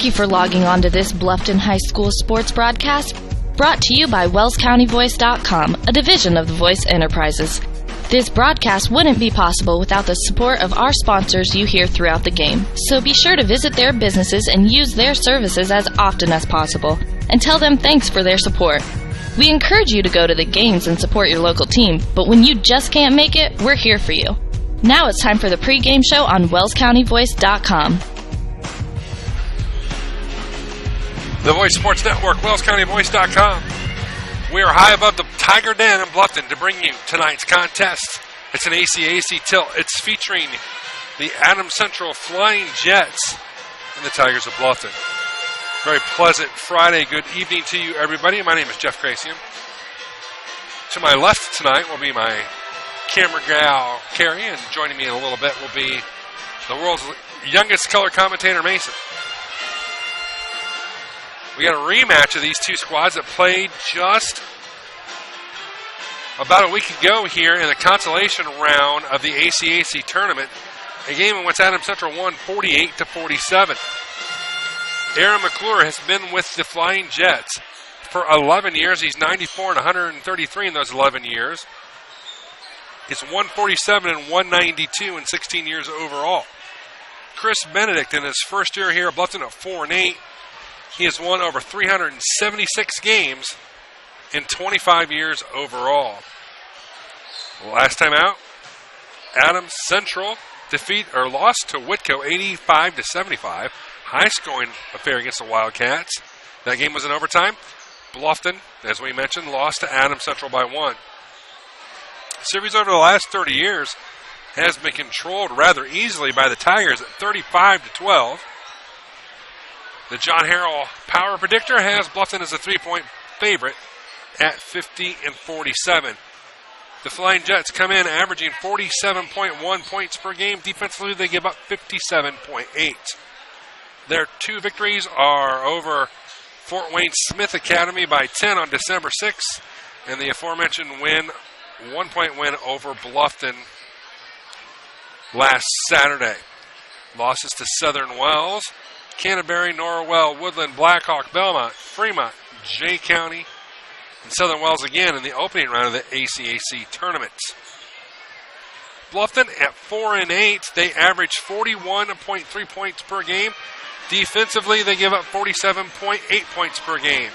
Thank you for logging on to this Bluffton High School sports broadcast, brought to you by WellsCountyVoice.com, a division of the Voice Enterprises. This broadcast wouldn't be possible without the support of our sponsors you hear throughout the game, so be sure to visit their businesses and use their services as often as possible, and tell them thanks for their support. We encourage you to go to the games and support your local team, but when you just can't make it, we're here for you. Now it's time for the pregame show on WellsCountyVoice.com. The Voice Sports Network, WellsCountyVoice.com. We are high above the Tiger Den in Bluffton to bring you tonight's contest. It's an ACAC tilt. It's featuring the Adams Central Flying Jets and the Tigers of Bluffton. Very pleasant Friday. Good evening to you, everybody. My name is Jeff Crasian. To my left tonight will be my camera gal, Carrie, and joining me in a little bit will be the world's youngest color commentator, Mason. We got a rematch of these two squads that played just about a week ago here in the consolation round of the ACAC tournament. A game in which Adams Central won 48-47. Aaron McClure has been with the Flying Jets for 11 years. He's 94 and 133 in those 11 years. He's 147 and 192 in 16 years overall. Chris Benedict in his first year here at Bluffton at 4-8. He has won over 376 games in 25 years overall. Last time out, Adams Central lost to Whitco 85-75. High-scoring affair against the Wildcats. That game was in overtime. Bluffton, as we mentioned, lost to Adams Central by 1. The series over the last 30 years has been controlled rather easily by the Tigers at 35-12. The John Harrell Power Predictor has Bluffton as a 3-point favorite at 50-47. The Flying Jets come in averaging 47.1 points per game. Defensively, they give up 57.8. Their two victories are over Fort Wayne Smith Academy by 10 on December 6th, and the aforementioned 1-point win over Bluffton last Saturday. Losses to Southern Wells, Canterbury, Norwell, Woodland, Blackhawk, Belmont, Fremont, Jay County, and Southern Wells again in the opening round of the ACAC tournament. Bluffton at 4-8, they average 41.3 points per game. Defensively, they give up 47.8 points per game.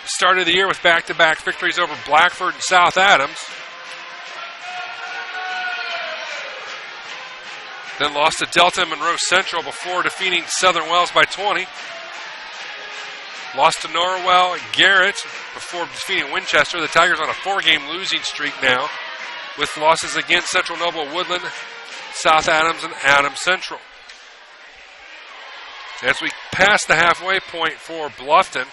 Started the year with back-to-back victories over Blackford and South Adams. Then lost to Delta and Monroe Central before defeating Southern Wells by 20. Lost to Norwell and Garrett before defeating Winchester. The Tigers on a 4-game losing streak now, with losses against Central Noble, Woodland, South Adams, and Adams Central. As we pass the halfway point for Bluffton,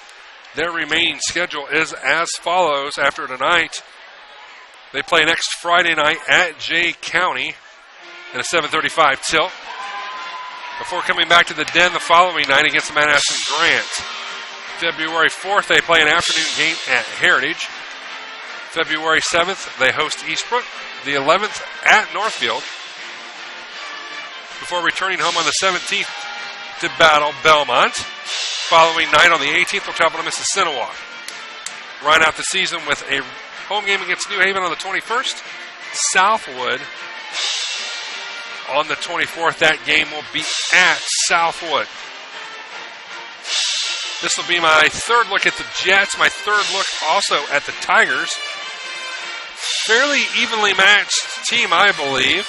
their remaining schedule is as follows. After tonight, they play next Friday night at Jay County in a 7:35 tilt, before coming back to the Den the following night against Madison Grant. February 4th, they play an afternoon game at Heritage. February 7th, they host Eastbrook. The 11th at Northfield, before returning home on the 17th to battle Belmont. Following night on the 18th, they'll travel to Mississinawa. Run out the season with a home game against New Haven on the 21st. Southwood on the 24th. That game will be at Southwood. This will be my third look at the Jets, my third look also at the Tigers. Fairly evenly matched team, I believe,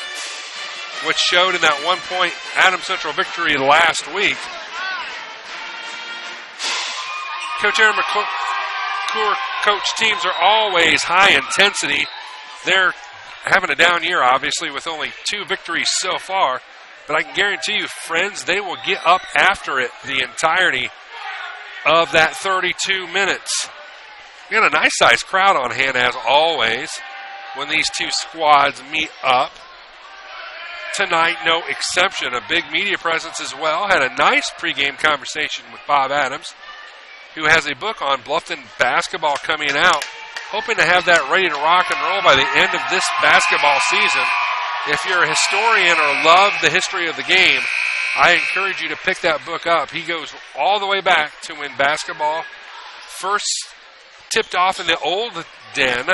which showed in that 1-point Adams Central victory last week. Coach Aaron McClure coach teams are always high intensity. They're having a down year, obviously, with only 2 victories so far. But I can guarantee you, friends, they will get up after it the entirety of that 32 minutes. We got a nice-sized crowd on hand, as always, when these two squads meet up. Tonight, no exception. A big media presence as well. Had a nice pregame conversation with Bob Adams, who has a book on Bluffton basketball coming out. Hoping to have that ready to rock and roll by the end of this basketball season. If you're a historian or love the history of the game, I encourage you to pick that book up. He goes all the way back to when basketball first tipped off in the old den,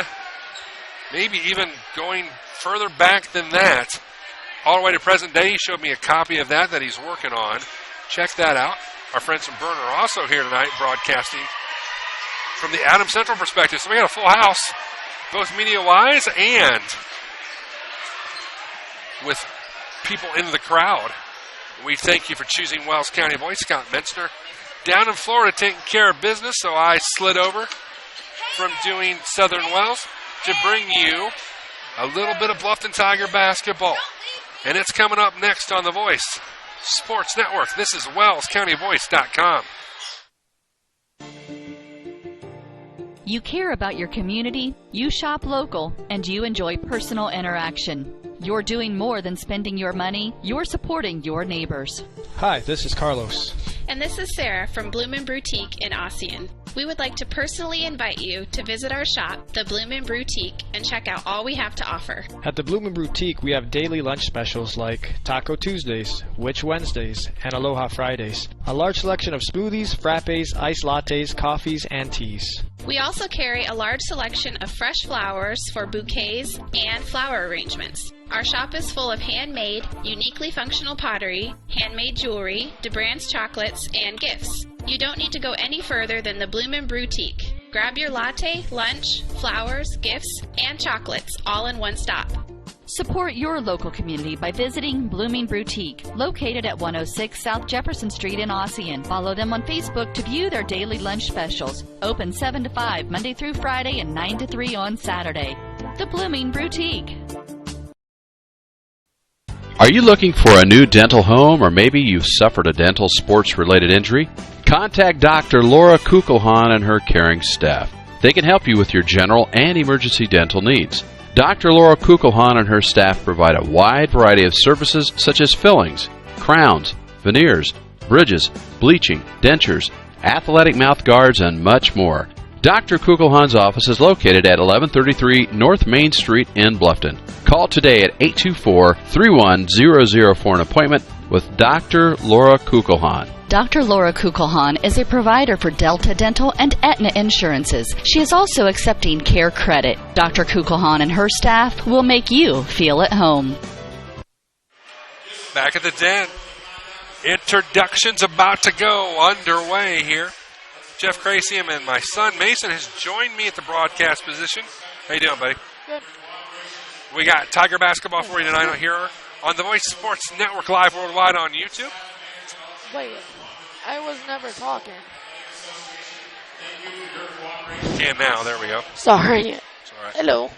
maybe even going further back than that, all the way to present day. He showed me a copy of that he's working on. Check that out. Our friends from Byrne are also here tonight broadcasting from the Adams Central perspective. So we got a full house, both media-wise and with people in the crowd. We thank you for choosing Wells County Voice. Scott Menster down in Florida taking care of business, so I slid over from doing Southern Wells to bring you a little bit of Bluffton Tiger basketball. And it's coming up next on the Voice Sports Network. This is WellsCountyVoice.com. You care about your community, you shop local, and you enjoy personal interaction. You're doing more than spending your money, you're supporting your neighbors. Hi, this is Carlos. And this is Sarah from Bloomin' Boutique in Ossian. We would like to personally invite you to visit our shop, the Bloomin' Boutique, and check out all we have to offer. At the Bloomin' Boutique, we have daily lunch specials like Taco Tuesdays, Witch Wednesdays, and Aloha Fridays. A large selection of smoothies, frappes, iced lattes, coffees, and teas. We also carry a large selection of fresh flowers for bouquets and flower arrangements. Our shop is full of handmade, uniquely functional pottery, handmade jewelry, DeBrand's chocolates, and gifts. You don't need to go any further than the Bloomin' Boutique. Grab your latte, lunch, flowers, gifts, and chocolates all in one stop. Support your local community by visiting Bloomin' Boutique, located at 106 South Jefferson Street in Ossian. Follow them on Facebook to view their daily lunch specials. Open 7 to 5 Monday through Friday and 9 to 3 on Saturday. The Bloomin' Boutique. Are you looking for a new dental home, or maybe you've suffered a dental sports-related injury? Contact Dr. Laura Kukulhan and her caring staff. They can help you with your general and emergency dental needs. Dr. Laura Kukulhan and her staff provide a wide variety of services such as fillings, crowns, veneers, bridges, bleaching, dentures, athletic mouth guards, and much more. Dr. Kukulhan's office is located at 1133 North Main Street in Bluffton. Call today at 824-3100 for an appointment with Dr. Laura Kukulhan. Dr. Laura Kukulhan is a provider for Delta Dental and Aetna insurances. She is also accepting Care Credit. Dr. Kukulhan and her staff will make you feel at home. Back at the den. Introductions about to go underway here. Jeff Crasium and my son Mason has joined me at the broadcast position. How you doing, buddy? Good. We got Tiger basketball for you tonight here on the Voice Sports Network live worldwide on YouTube. Wait, I was never talking. Can now. There we go. Sorry. It's all right. Hello.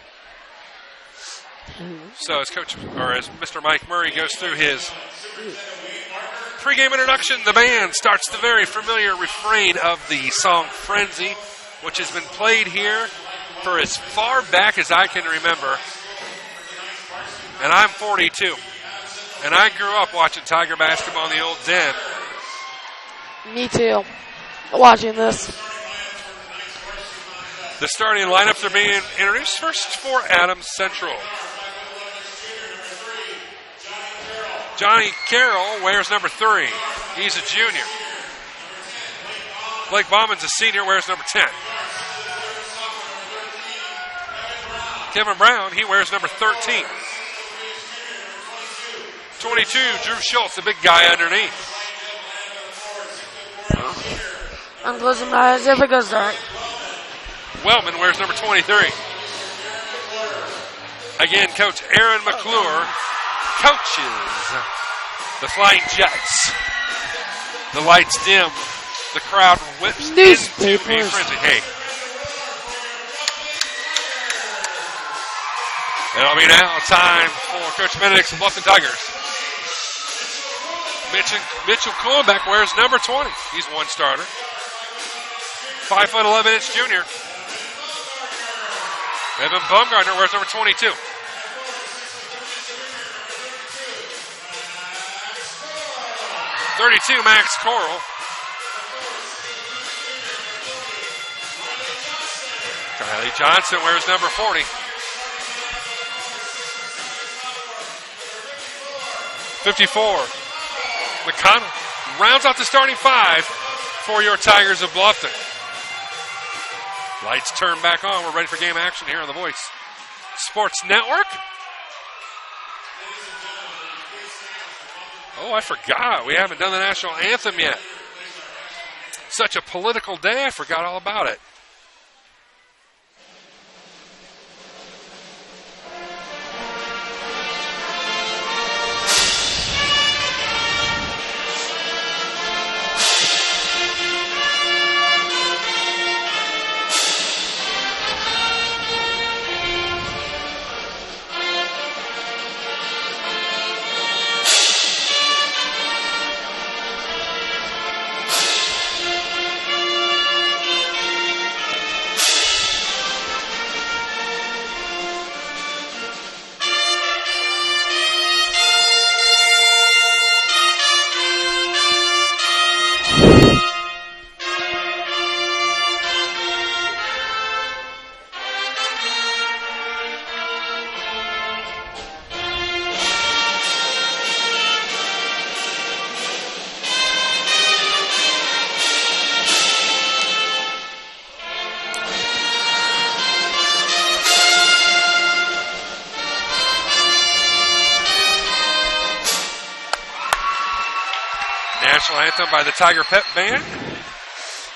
So as Mr. Mike Murray goes through his pregame introduction, the band starts the very familiar refrain of the song Frenzy, which has been played here for as far back as I can remember. And I'm 42. And I grew up watching Tiger basketball in the old den. Me too. Watching this. The starting lineups are being introduced. First for Adams Central. Johnny Carroll wears number 3. He's a junior. Blake Bauman's a senior, wears number 10. Kevin Brown, he wears number 13. 22, Drew Schultz, the big guy underneath. I'm closing my eyes if it goes dark. Wellman wears number 23. Again, Coach Aaron McClure coaches the Flying Jets. The lights dim. The crowd whips into a frenzy. Hey. It'll be now time for Coach Benedict's Bluffton Tigers. Mitchell Kuhlbeck wears number 20. He's one starter. 5'11" junior. Evan Baumgartner wears number 22. .32 Max Coral. Kylie Johnson wears number 40. .54 McConnell rounds out the starting five for your Tigers of Bluffton. Lights turn back on. We're ready for game action here on the Voice Sports Network. Oh, I forgot. We haven't done the national anthem yet. Such a political day, I forgot all about it. National anthem by the Tiger Pep Band.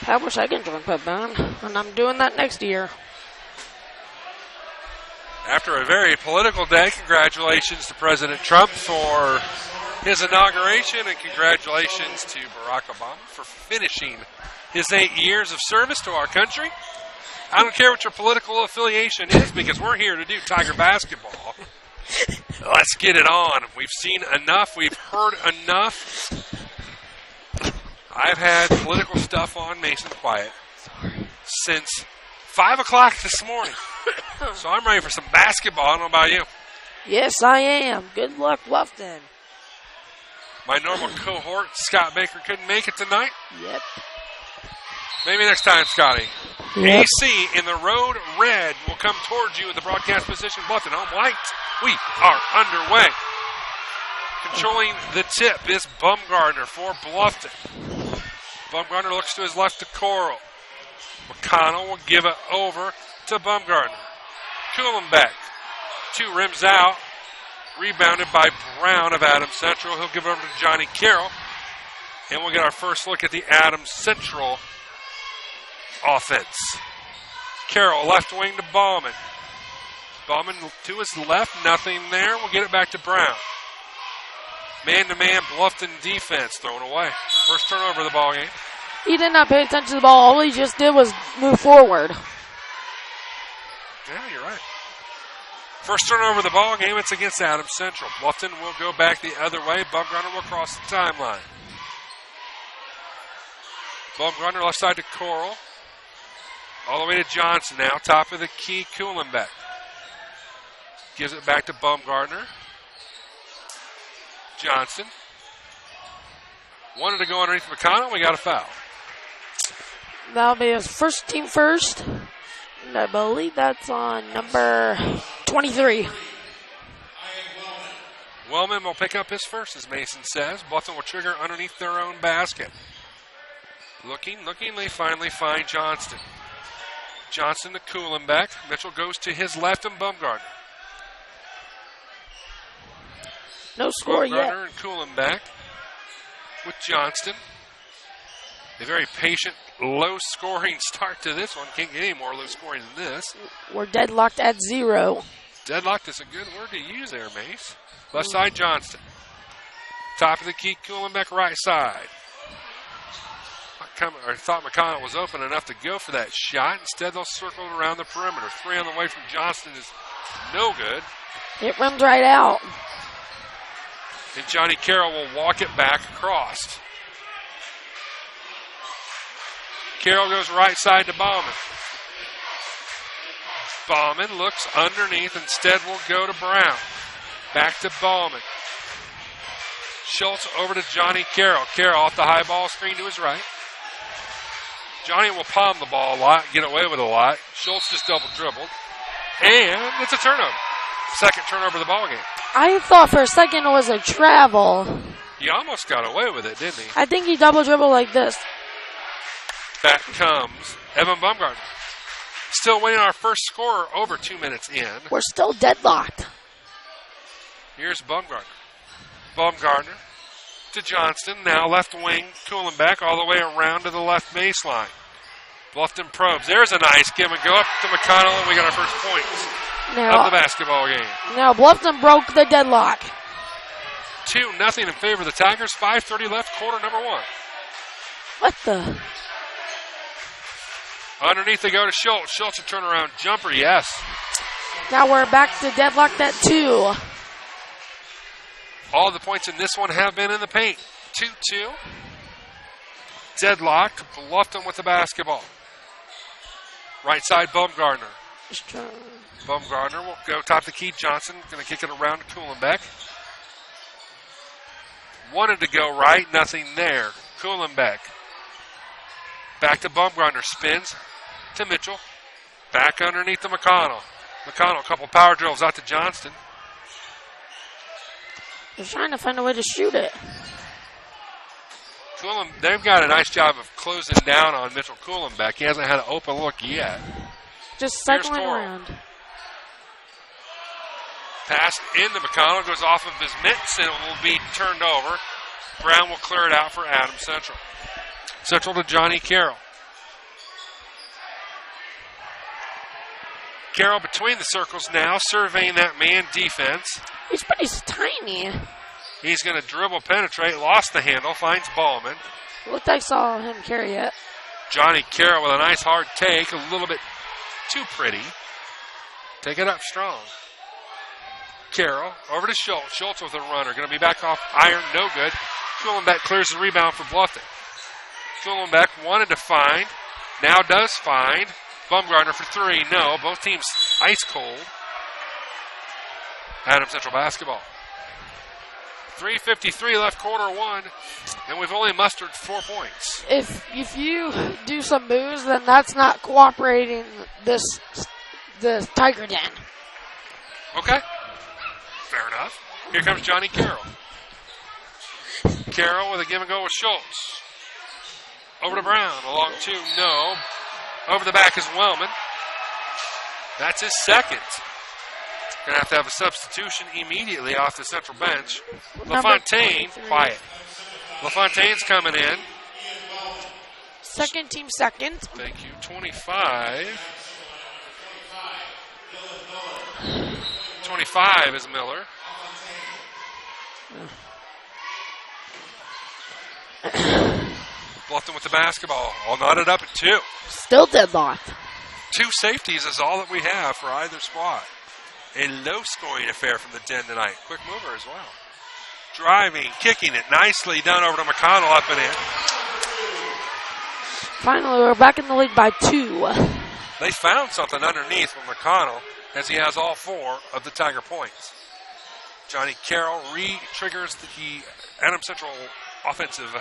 I wish I could join Pep Band, and I'm doing that next year. After a very political day, congratulations to President Trump for his inauguration, and congratulations to Barack Obama for finishing his 8 years of service to our country. I don't care what your political affiliation is, because we're here to do Tiger basketball. Let's get it on. We've seen enough. We've heard enough. I've had political stuff on Mason Quiet since 5 o'clock this morning. So I'm ready for some basketball. I don't know about you. Yes, I am. Good luck, Bluffton. My normal cohort, Scott Baker, couldn't make it tonight. Yep. Maybe next time, Scotty. Yep. AC in the road red will come towards you in the broadcast position. Bluffton home white. We are underway. Controlling the tip is Bumgardner for Bluffton. Bumgardner looks to his left to Coral. McConnell will give it over to Bumgardner. Kuhlenbeck, 2 rims out. Rebounded by Brown of Adams Central. He'll give it over to Johnny Carroll. And we'll get our first look at the Adams Central offense. Carroll, left wing to Ballman. Ballman to his left, nothing there. We'll get it back to Brown. Man-to-man Bluffton defense thrown away. First turnover of the ball game. He did not pay attention to the ball. All he just did was move forward. Yeah, you're right. First turnover of the ball game. It's against Adams Central. Bluffton will go back the other way. Bumgardner will cross the timeline. Bumgardner left side to Coral. All the way to Johnson now. Top of the key, Kuhlenbeck. Gives it back to Bumgardner. Johnson. Wanted to go underneath McConnell. We got a foul. That'll be his first team first. And I believe that's on number 23. Wellman will pick up his first, as Mason says. Bluffton will trigger underneath their own basket. Looking, they finally find Johnston. Johnson to Kuhlenbeck. Mitchell goes to his left and Bumgardner. No score yet. Bumgardner and Kuhlenbeck with Johnston. A very patient, low-scoring start to this one. Can't get any more low-scoring than this. We're deadlocked at 0. Deadlocked is a good word to use there, Mace. Left side, Johnston. Top of the key, Kuhlenbeck, right side. I thought McConnell was open enough to go for that shot. Instead, they'll circle it around the perimeter. 3 on the way from Johnston is no good. It runs right out. And Johnny Carroll will walk it back across. Carroll goes right side to Bauman. Bauman looks underneath. Instead, will go to Brown. Back to Bauman. Schultz over to Johnny Carroll. Carroll off the high ball screen to his right. Johnny will palm the ball a lot, get away with a lot. Schultz just double dribbled. And it's a turnover. Second turnover of the ball game. I thought for a second it was a travel. He almost got away with it, didn't he? I think he double dribbled like this. Back comes Evan Baumgartner. Still waiting on our first scorer over 2 minutes in. We're still deadlocked. Here's Baumgartner. Baumgartner to Johnston. Now left wing, Kuhlenbeck all the way around to the left baseline. Bluffton probes. There's a nice give and go up to McConnell, and we got our first points of the basketball game. Now Bluffton broke the deadlock. 2-0 in favor of the Tigers. 5:30 left, quarter number 1. What the? Underneath they go to Schultz. Schultz a turnaround jumper, yes. Now we're back to deadlocked at 2. All the points in this one have been in the paint. 2-2. Deadlocked. Bluffton with the basketball. Right side, Baumgartner. Baumgartner will go top the key. Johnson going to kick it around to Kuhlenbeck. Wanted to go right, nothing there. Kuhlenbeck. Back to Baumgartner. Spins to Mitchell. Back underneath to McConnell. McConnell, a couple power drills out to Johnston. They're trying to find a way to shoot it. They've got a nice job of closing down on Mitchell Kuhlenbeck. He hasn't had an open look yet. Just cycling around. Pass into McConnell, goes off of his mitts, and it will be turned over. Brown will clear it out for Adams Central. Central to Johnny Carroll. Carroll between the circles now, surveying that man defense. He's pretty tiny. He's going to dribble, penetrate, lost the handle, finds Ballman. Looked like I saw him carry it. Johnny Carroll with a nice hard take, a little bit too pretty. Take it up strong. Carroll over to Schultz. Schultz with a runner. Going to be back off iron. No good. Kuhlenbeck clears the rebound for Bluffton. Kuhlenbeck wanted to find. Now does find. Baumgartner for 3. No. Both teams ice cold. Adams Central basketball. 3:53 left, quarter 1. And we've only mustered 4 points. If you do some moves, then that's not cooperating the Tiger Den. Okay. Fair enough. Here comes Johnny Carroll. Carroll with a give and go with Schultz. Over to Brown. Along 2. No. Over the back is Wellman. That's his second. Going to have a substitution immediately off the central bench. LaFontaine, quiet. LaFontaine's coming in. Second team second. Thank you. 25. 25 is Miller. Bluffton with the basketball. All knotted up at 2. Still deadlocked. 2 safeties is all that we have for either squad. A low-scoring affair from the Den tonight. Quick mover as well. Driving, kicking it. Nicely done over to McConnell, up and in. Finally, we're back in the lead by 2. They found something underneath with McConnell as he has all 4 of the Tiger points. Johnny Carroll re-triggers the Adams Central offensive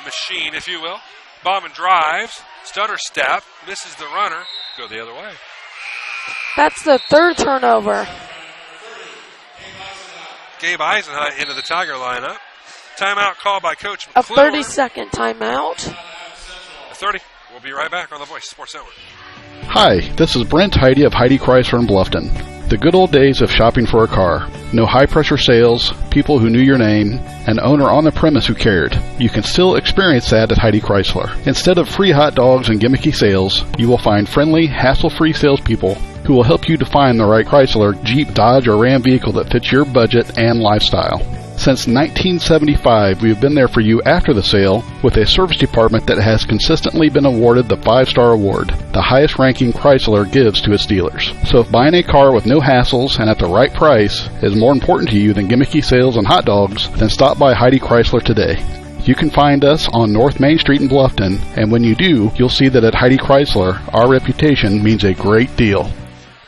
machine, if you will. Bauman drives, stutter step, misses the runner, go the other way. That's the 3rd turnover. Gabe Eisenhut into the Tiger lineup. Timeout called by Coach McClure. A 30-second timeout. 30. We'll be right back on the Voice Sports Network. Hi, this is Brent Heidi of Heidi Chrysler in Bluffton. The good old days of shopping for a car. No high-pressure sales, people who knew your name, an owner on the premise who cared. You can still experience that at Heidi Chrysler. Instead of free hot dogs and gimmicky sales, you will find friendly, hassle-free salespeople who will help you define the right Chrysler, Jeep, Dodge, or Ram vehicle that fits your budget and lifestyle. Since 1975, we have been there for you after the sale with a service department that has consistently been awarded the 5-star award, the highest ranking Chrysler gives to its dealers. So if buying a car with no hassles and at the right price is more important to you than gimmicky sales and hot dogs, then stop by Heidi Chrysler today. You can find us on North Main Street in Bluffton, and when you do, you'll see that at Heidi Chrysler, our reputation means a great deal.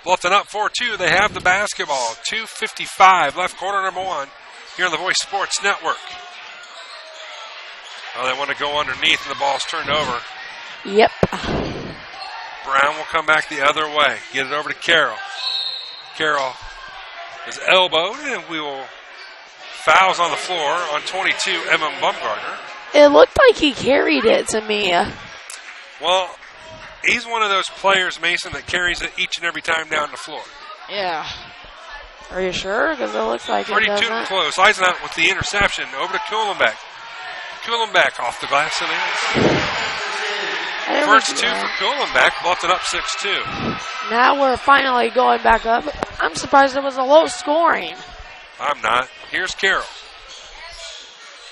Bluffton up 4-2. They have the basketball. 2:55 left, quarter number 1. Here on the Voice Sports Network. Oh, they want to go underneath and the ball's turned over. Yep. Brown will come back the other way. Get it over to Carroll. Carroll is elbowed, and we will Fouls on the floor on 22, Evan Bumgarner. It looked like he carried it to me. Well, he's one of those players, Mason, that carries it each and every time down the floor. Yeah. Are you sure? Because it looks like Pretty it doesn't. too close. Eisenhout with the interception. Over to Kuhlenbeck. Kuhlenbeck off the glass and in. First two for Kuhlenbeck. Bluffton up 6-2. Now we're finally going back up. I'm surprised it was a low scoring. I'm not. Here's Carroll.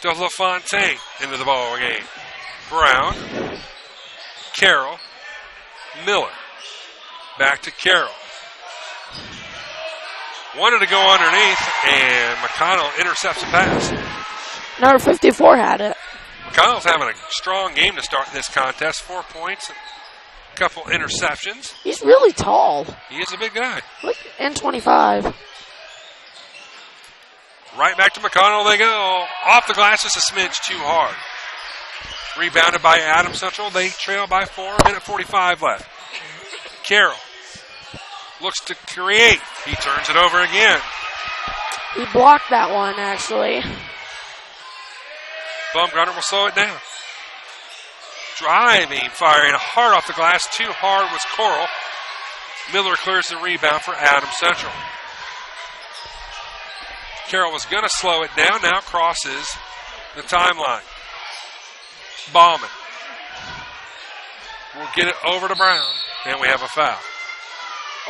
To LaFontaine into the ball game. Brown. Carroll. Miller. Back to Carroll. Wanted to go underneath, and McConnell intercepts a pass. Number 54 had it. McConnell's having a strong game to start this contest. 4 points, a couple interceptions. He's really tall. He is a big guy. Look, and 25. Right back to McConnell they go. Off the glass, just a smidge too hard. Rebounded by Adam Central. They trail by 4. Minute 45 left. Carroll looks to create. He turns it over again. He blocked that one, actually. Bumgarner will slow it down. Driving, firing hard off the glass. Too hard was Coral. Miller clears the rebound for Adam Central. Carroll was going to slow it down. Now crosses the timeline. Ballman will get it over to Brown. And we have a foul.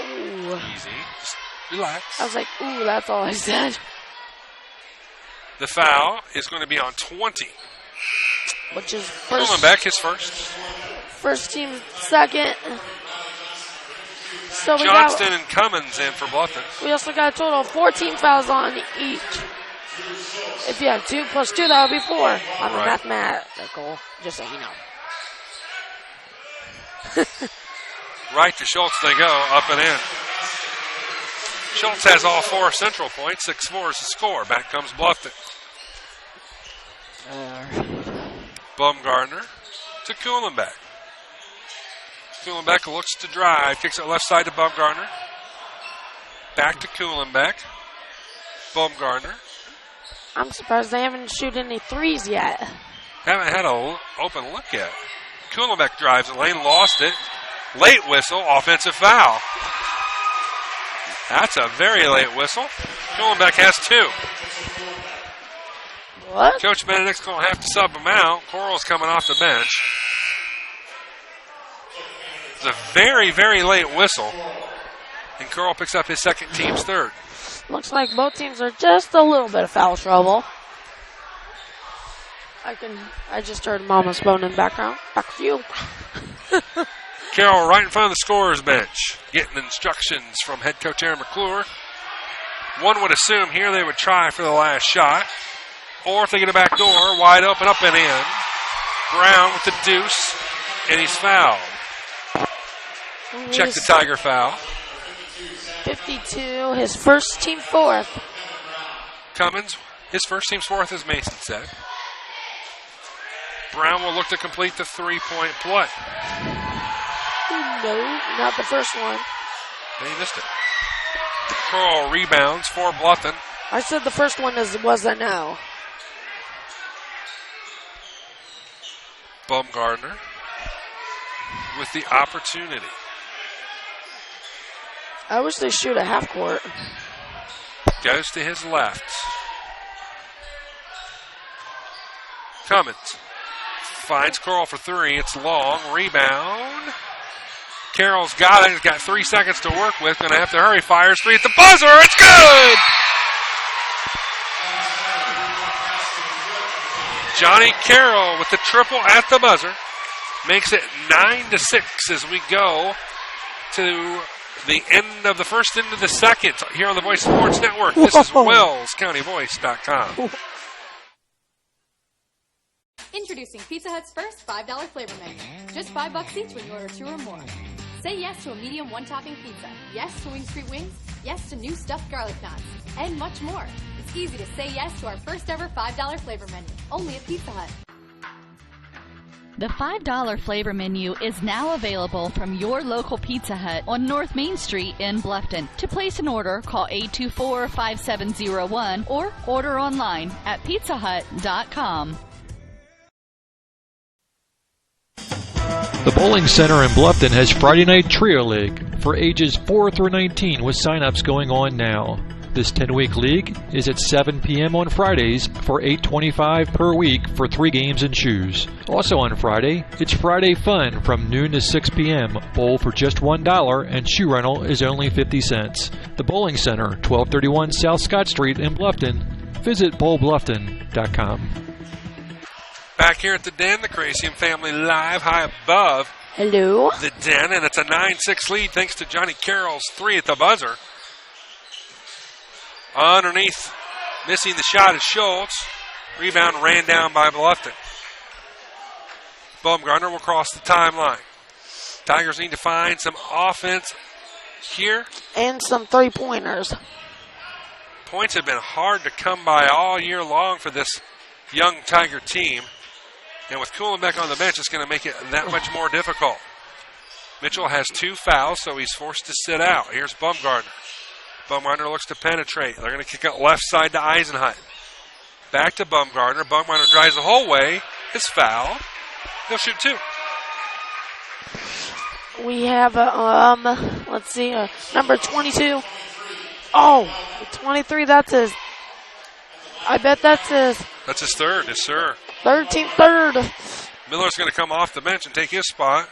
Ooh. Easy. Just relax. I was like, ooh, that's all I said. The foul is going to be on 20. Which is first. Kuhlenbeck, his first. First team, second. So we Johnston and Cummins in for Bluffton. We also got a total of 14 fouls on each. If you have 2 plus 2, that would be 4. I'm a mathematical, just so you know. Right to Schultz they go, up and in. Schultz has all 4 Central points. 6-4 is the score. Back comes Bluffton. Bumgarner to Kuhlenbeck. Kuhlenbeck looks to drive. Kicks it left side to Bumgarner. Back to Kuhlenbeck. Bumgarner. I'm surprised they haven't shoot any threes yet. Haven't had an open look yet. Kuhlenbeck drives the lane, lost it. Late whistle, offensive foul. That's a very late whistle. Kuhlenbeck has 2. What? Coach Benedict's going to have to sub him out. Coral's coming off the bench. It's a very, very late whistle. And Coral picks up his second, team's third. Looks like both teams are just a little bit of foul trouble. I just heard Mama's phone in the background. Back to you. Carroll right in front of the scorer's bench, getting instructions from head coach Aaron McClure. One would assume here they would try for the last shot. Or if they get a back door, wide open, up and in. Brown with the deuce, and he's fouled. Check the Tiger foul. 52, his first team fourth. Cummins, his first team's fourth, as Mason said. Brown will look to complete the 3-point play. No, not the first one. They missed it. Coral rebounds for Bluffton. I said the first one was a no. Bumgarner with the opportunity. I wish they shoot a half court. Goes to his left. Cummins finds Coral for 3. It's long. Rebound. Carroll's got it. He's got 3 seconds to work with. Going to have to hurry. Fires 3 at the buzzer. It's good! Johnny Carroll with the triple at the buzzer. Makes it 9-6 as we go to the end of the first, into the second here on the Voice Sports Network. This is WellsCountyVoice.com. Introducing Pizza Hut's first $5 flavor menu. Just $5 each when you order 2 or more. Say yes to a medium 1-topping pizza. Yes to Wing Street Wings. Yes to new stuffed garlic knots. And much more. It's easy to say yes to our first ever $5 flavor menu. Only at Pizza Hut. The $5 flavor menu is now available from your local Pizza Hut on North Main Street in Bluffton. To place an order, call 824-5701 or order online at pizzahut.com. The Bowling Center in Bluffton has Friday Night Trio League for ages 4 through 19 with sign-ups going on now. This 10-week league is at 7 p.m. on Fridays for $8.25 per week for 3 games and shoes. Also on Friday, it's Friday Fun from noon to 6 p.m. Bowl for just $1 and shoe rental is only 50 cents. The Bowling Center, 1231 South Scott Street in Bluffton. Visit bowlbluffton.com. Back here at the Den, the Crasium family live high above Hello. the Den, and it's a 9-6 lead thanks to Johnny Carroll's 3 at the buzzer. Underneath, missing the shot is Schultz. Rebound ran down by Bluffton. Baumgartner will cross the timeline. Tigers need to find some offense here. And some 3-pointers. Points have been hard to come by all year long for this young Tiger team. And with Kuhlenbeck on the bench, it's going to make it that much more difficult. Mitchell has 2 fouls, so he's forced to sit out. Here's Baumgartner. Baumgartner looks to penetrate. They're going to kick it left side to Eisenhut. Back to Baumgartner. Baumgartner drives the whole way. Is fouled. He'll shoot 2. We have, let's see, number 22. Oh, 23, that's his. I bet that's his. That's his 3rd, yes, sir. 13th third. Miller's going to come off the bench and take his spot.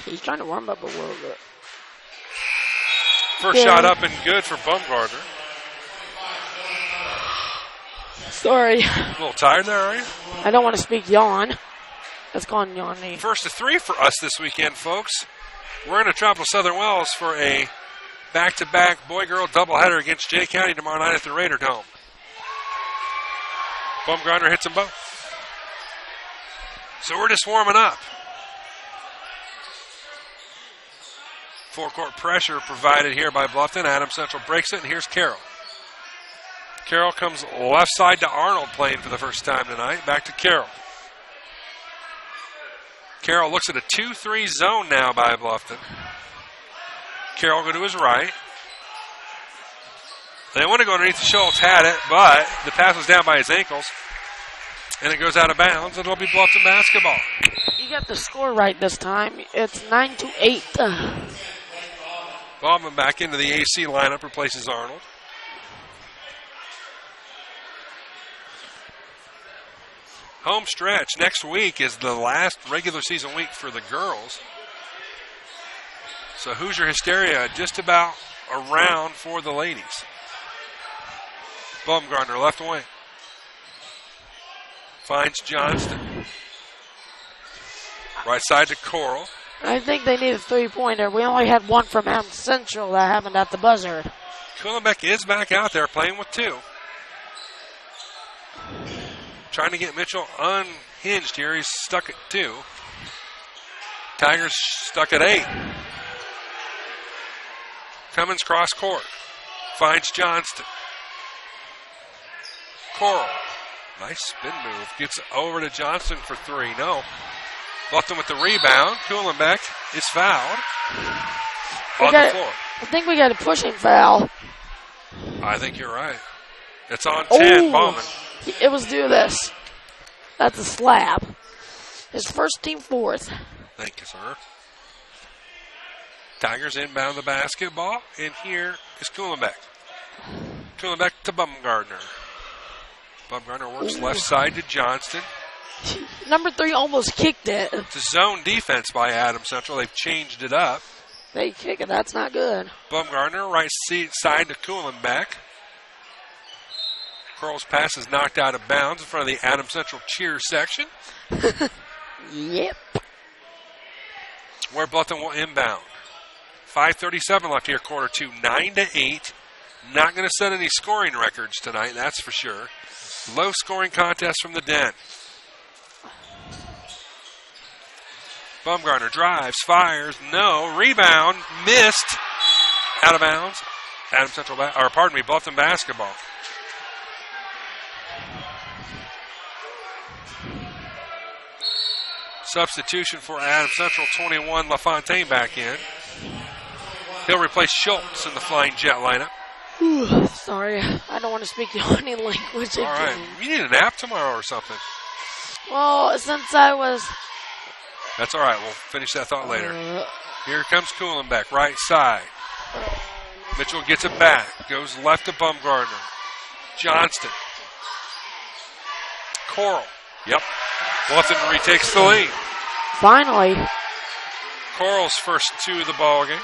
He's trying to warm up a little bit. First shot up and good for Baumgartner. Sorry. A little tired there, are you? I don't want to speak yawn. Let's go on yawning. First to 3 for us this weekend, folks. We're in a Tropical Southern Wells for a back-to-back boy-girl doubleheader against Jay County tomorrow night at the Raider Dome. Baumgartner hits them both. So we're just warming up. Four-court pressure provided here by Bluffton. Adams Central breaks it, and here's Carroll. Carroll comes left side to Arnold playing for the first time tonight. Back to Carroll. Carroll looks at a 2-3 zone now by Bluffton. Carroll go to his right. They want to go underneath. Schultz had it, but the pass was down by his ankles. And it goes out of bounds, and it'll be Bluffton basketball. You got the score right this time. It's 9-8. Baldwin back into the AC lineup, replaces Arnold. Home stretch next week is the last regular season week for the girls. So Hoosier hysteria just about around for the ladies. Baumgartner left wing. Finds Johnston. Right side to Coral. I think they need a 3-pointer. We only had one from Adams Central that happened at the buzzer. Kuhlenbeck is back out there playing with 2. Trying to get Mitchell unhinged here. He's stuck at 2. Tigers stuck at 8. Cummins cross court. Finds Johnston. Coral. Nice spin move. Gets over to Johnston for 3. No. Bluffton with the rebound. Kuhlenbeck is fouled on the floor. I think we got a pushing foul. I think you're right. It's on 10, Bowman. It was do this. That's a slab. His first team 4th. Thank you, sir. Tigers inbound the basketball, and here is Kuhlenbeck. Kuhlenbeck to Baumgartner. Baumgartner works left side to Johnston. Number 3 almost kicked it. It's a zone defense by Adams Central. They've changed it up. They kick it. That's not good. Baumgartner, right side to Kuhlenbeck. Coral's pass is knocked out of bounds in front of the Adams Central cheer section. Yep. Where Bluffton will inbound. 5:37 left here, quarter 2, 9-8. Not going to set any scoring records tonight, that's for sure. Low scoring contest from the Den. Baumgartner drives, fires, no. Rebound, missed. Out of bounds. Adams Central, Bluffton basketball. Substitution for Adams Central, 21, LaFontaine back in. He'll replace Schultz in the Flying Jet lineup. Sorry, I don't want to speak any language again. All right, you need a nap tomorrow or something. Well, since I was... That's all right, we'll finish that thought later. Here comes Kuhlenbeck, right side. Mitchell gets it back, goes left to Bumgardner. Johnston. Coral. Yep. Bluffton retakes the lead. Finally. Coral's first two of the ball game.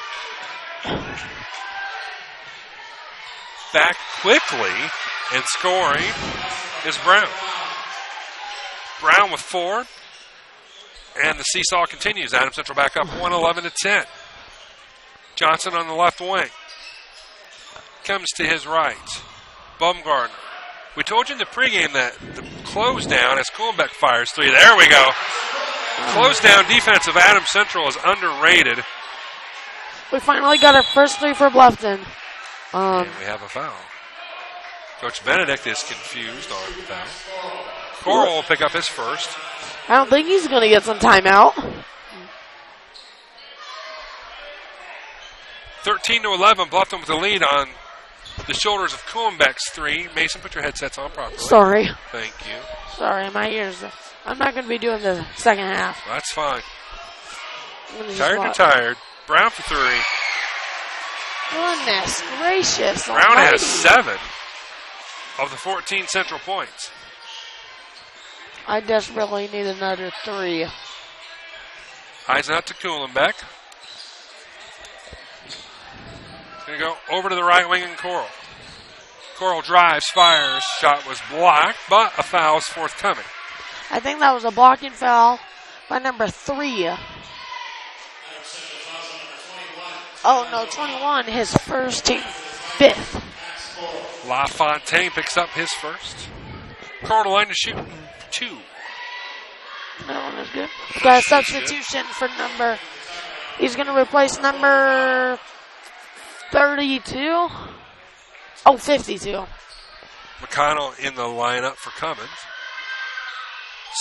Back quickly and scoring is Brown. Brown with 4. And the seesaw continues. Adams Central back up 111-10. Johnson on the left wing. Comes to his right. Bumgardner. We told you in the pregame that the close down as Kuhlenbeck fires 3. There we go. Close down defense of Adams Central is underrated. We finally got our first 3 for Bluffton. And we have a foul. Coach Benedict is confused on the foul. Coral will pick up his first. I don't think he's going to get some timeout. 13-11, Bluffton with the lead on the shoulders of Kuhlenbeck's 3. Mason, put your headsets on properly. Sorry. Thank you. Sorry, my ears. I'm not going to be doing the second half. That's fine. Tired to tired. Brown for 3. Goodness gracious. Brown almighty. has 7 of the 14 Central points. I desperately need another 3. Eyes out to Kuhlenbeck. Going to go over to the right wing and Coral. Coral drives, fires. Shot was blocked, but a foul is forthcoming. I think that was a blocking foul by number 3. Oh, no, 21, his first team, 5th. LaFontaine picks up his first. Coral to line to shoot 2. That one is good. Got a substitution for number, he's going to replace number 32. Oh, 52. McConnell in the lineup for Cummins.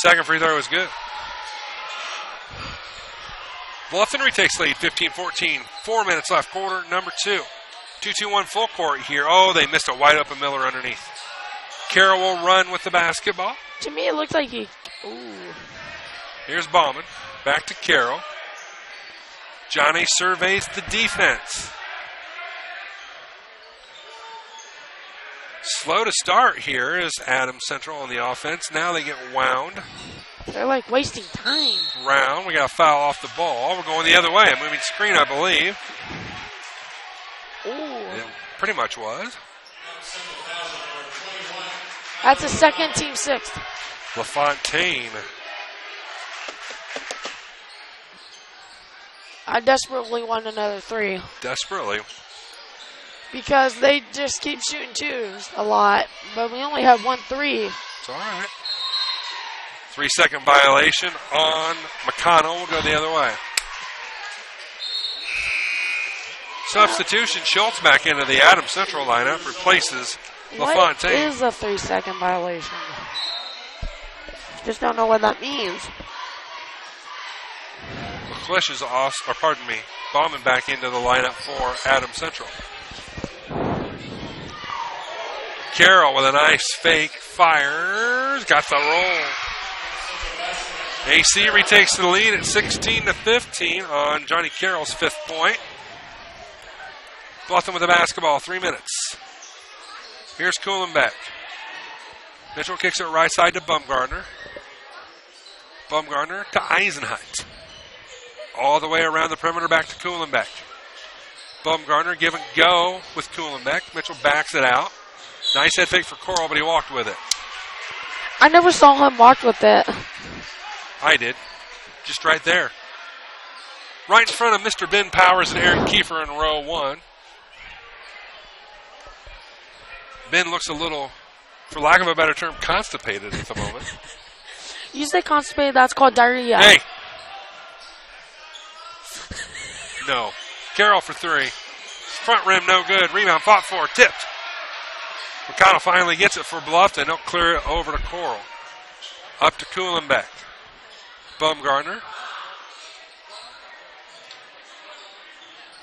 Second free throw is good. Bluffton retakes lead, 15-14. 4 minutes left, quarter number 2. 2-2-1 full court here. Oh, they missed a wide open Miller underneath. Carroll will run with the basketball. To me, it looks like he... Ooh. Here's Bauman. Back to Carroll. Johnny surveys the defense. Slow to start here is Adams Central on the offense. Now they get wound. They're like wasting time. Round. We got a foul off the ball. We're going the other way. A moving screen, I believe. Ooh. It pretty much was. That's a second, team 6th. LaFontaine. I desperately want another 3. Desperately. Because they just keep shooting 2s a lot. But we only have 1 3. It's all right. 3-second violation on McConnell. We'll go the other way. Substitution. Schultz back into the Adams Central lineup. Replaces LaFontaine. What is a 3-second violation? Just don't know what that means. McClish is off, or pardon me, Bauman back into the lineup for Adams Central. Carroll with a nice fake, fires, got the roll. AC retakes the lead at 16-15 on Johnny Carroll's 5th point. Bluffton with the basketball, 3 minutes. Here's Kuhlenbeck. Mitchell kicks it right side to Bumgardner. Bumgardner to Eisenhut. All the way around the perimeter back to Kuhlenbeck. Bumgardner give and go with Kuhlenbeck. Mitchell backs it out. Nice head fake for Coral, but he walked with it. I never saw him walk with it. I did. Just right there. Right in front of Mr. Ben Powers and Aaron Kiefer in row 1. Ben looks a little, for lack of a better term, constipated at the moment. You say constipated, that's called diarrhea. Hey! No. Carroll for 3. Front rim, no good. Rebound, fought for, tipped. McConnell finally gets it for Bluffton. They'll clear it over to Coral. Up to Kuhlenbeck. Baumgartner.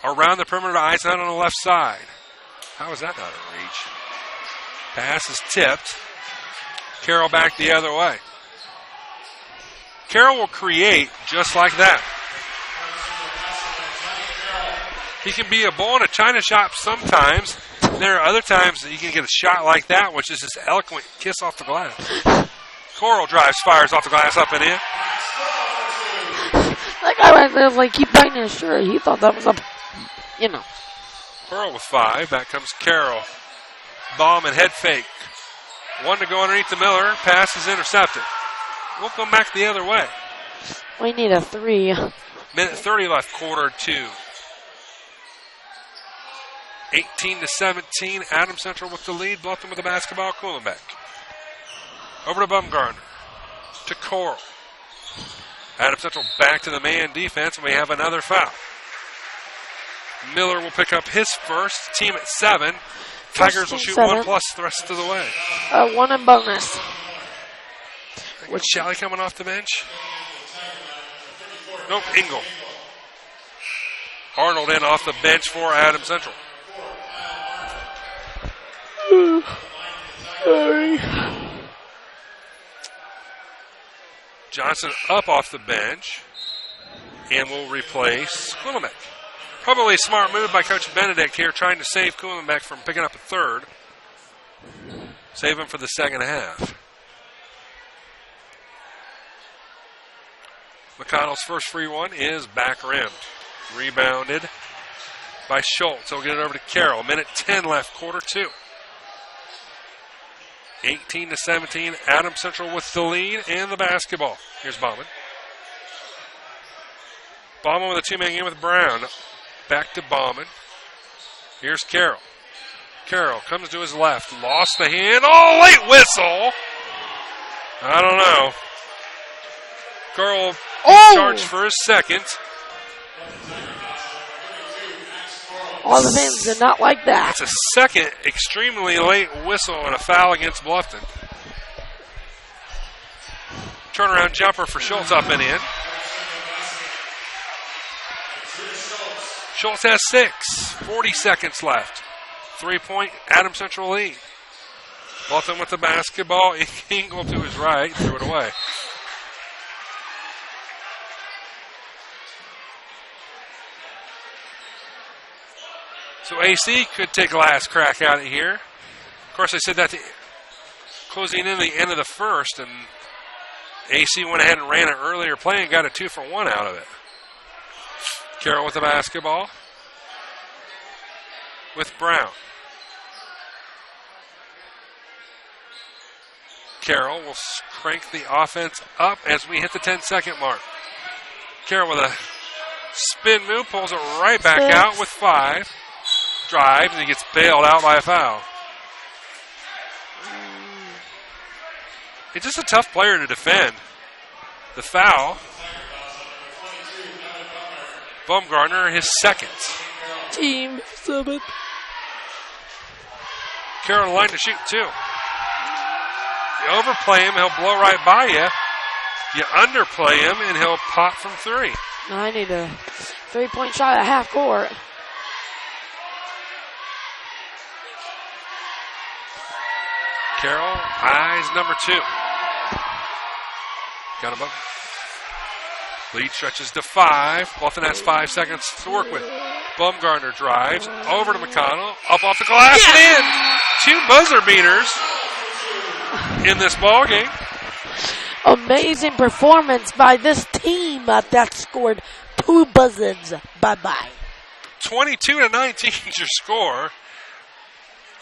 Around the perimeter to Eisenhunt on the left side. How is that not in reach? Pass is tipped. Carroll back the other way. Carroll will create just like that. He can be a bull in a china shop sometimes. There are other times that you can get a shot like that, which is this eloquent kiss off the glass. Coral drives, fires off the glass, up and in. That guy right there, like, keep biting his shirt. He thought that was a, Pearl with 5. Back comes Carroll. Bauman head fake. 1 to go underneath the Miller. Pass is intercepted. We'll come back the other way. We need a 3. Minute 30 left, quarter 2. 18-17. Adams Central with the lead. Bluffton with the basketball. Kuhlenbeck. Over to Baumgartner. To Coral. Adams Central back to the man defense, and we have another foul. Miller will pick up his first. Team at 7. Tigers will shoot 1+ the rest of the way. 1 in bonus. With Shalley coming off the bench. Nope, Engel. Arnold in off the bench for Adams Central. Sorry. Johnson up off the bench and will replace Kuhlenbeck. Probably a smart move by Coach Benedict here, trying to save Kuhlenbeck from picking up a third. Save him for the second half. McConnell's first free one is back rimmed. Rebounded by Schultz. He'll get it over to Carroll. Minute 10 left, quarter 2. 18-17. Adams Central with the lead and the basketball. Here's Bauman. Bauman with a 2-man game with Brown. Back to Bauman. Here's Carroll. Carroll comes to his left. Lost the hand. Oh, late whistle. I don't know. Carroll charged for his second. All the fans did not like that. It's a second extremely late whistle and a foul against Bluffton. Turnaround jumper for Schultz up and in. Schultz has 6. 40 seconds left. 3-point Adams Central lead. Bluffton with the basketball. Engel to his right. Threw it away. So AC could take a last crack at it here. Of course, I said that closing in the end of the first, and AC went ahead and ran an earlier play and got a 2-for-1 out of it. Carroll with the basketball. With Brown. Carroll will crank the offense up as we hit the 10-second mark. Carroll with a spin move, pulls it right back out with 5. Drives, and he gets bailed out by a foul. He's just a tough player to defend. The foul. Baumgartner, his second. Team 7. Carroll line to shoot 2. You overplay him, he'll blow right by you. You underplay him, and he'll pop from 3. I need a 3-point shot at half court. Carroll, eyes number 2. Got him up. Lead stretches to 5. Bluffton has 5 seconds to work with. Baumgartner drives over to McConnell. Up off the glass and in. 2 buzzer beaters in this ball game. Amazing performance by this team that scored 2 buzzers. Bye-bye. 22-19 is your score.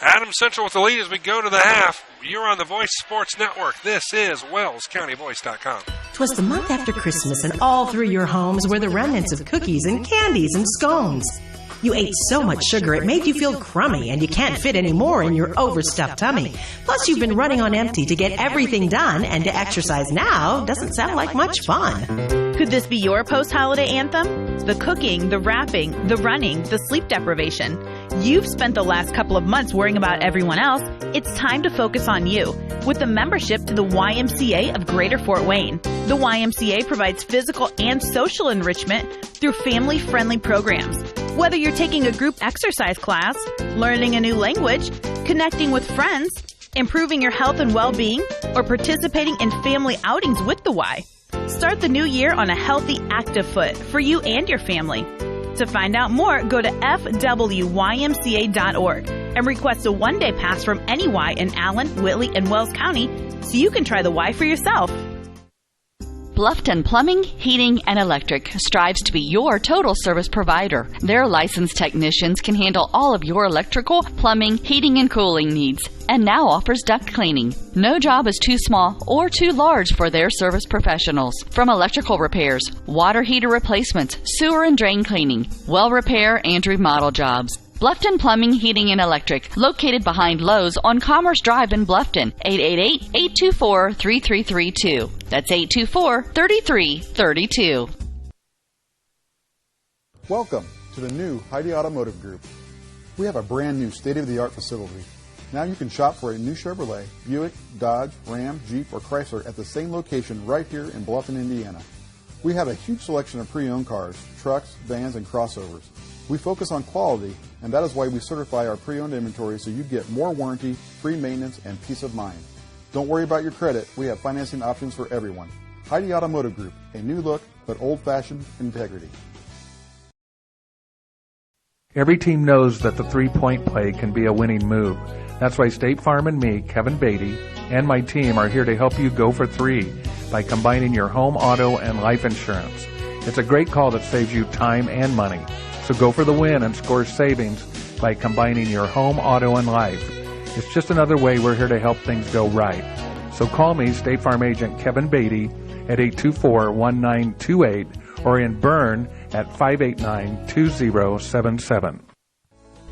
Adams Central with the lead as we go to the half. You're on the Voice Sports Network. This is WellsCountyVoice.com. 'Twas the month after Christmas, and all through your homes were the remnants of cookies and candies and scones. You ate so much sugar it made you feel crummy and you can't fit any more in your overstuffed tummy. Plus, you've been running on empty to get everything done, and to exercise now doesn't sound like much fun. Could this be your post-holiday anthem? The cooking, the wrapping, the running, the sleep deprivation. You've spent the last couple of months worrying about everyone else. It's time to focus on you with a membership to the YMCA of Greater Fort Wayne. The YMCA provides physical and social enrichment through family-friendly programs. Whether you're taking a group exercise class, learning a new language, connecting with friends, improving your health and well-being, or participating in family outings with the Y. Start the new year on a healthy, active foot for you and your family. To find out more, go to fwymca.org and request a one-day pass from any Y in Allen, Whitley, and Wells County so you can try the Y for yourself. Bluffton Plumbing, Heating, and Electric strives to be your total service provider. Their licensed technicians can handle all of your electrical, plumbing, heating, and cooling needs, and now offers duct cleaning. No job is too small or too large for their service professionals. From electrical repairs, water heater replacements, sewer and drain cleaning, well repair, and remodel jobs. Bluffton Plumbing, Heating, and Electric, located behind Lowe's on Commerce Drive in Bluffton, 888-824-3332. That's 824-3332. Welcome to the new Heidi Automotive Group. We have a brand new state-of-the-art facility. Now you can shop for a new Chevrolet, Buick, Dodge, Ram, Jeep, or Chrysler at the same location right here in Bluffton, Indiana. We have a huge selection of pre-owned cars, trucks, vans, and crossovers. We focus on quality, and that is why we certify our pre-owned inventory so you get more warranty, free maintenance, and peace of mind. Don't worry about your credit. We have financing options for everyone. Heidi Automotive Group, a new look, but old-fashioned integrity. Every team knows that the three-point play can be a winning move. That's why State Farm and me, Kevin Beatty, and my team are here to help you go for three by combining your home, auto, and life insurance. It's a great call that saves you time and money. So go for the win and score savings by combining your home, auto, and life. It's just another way we're here to help things go right. So call me, State Farm Agent Kevin Beatty, at 824-1928 or in Bern at 589-2077.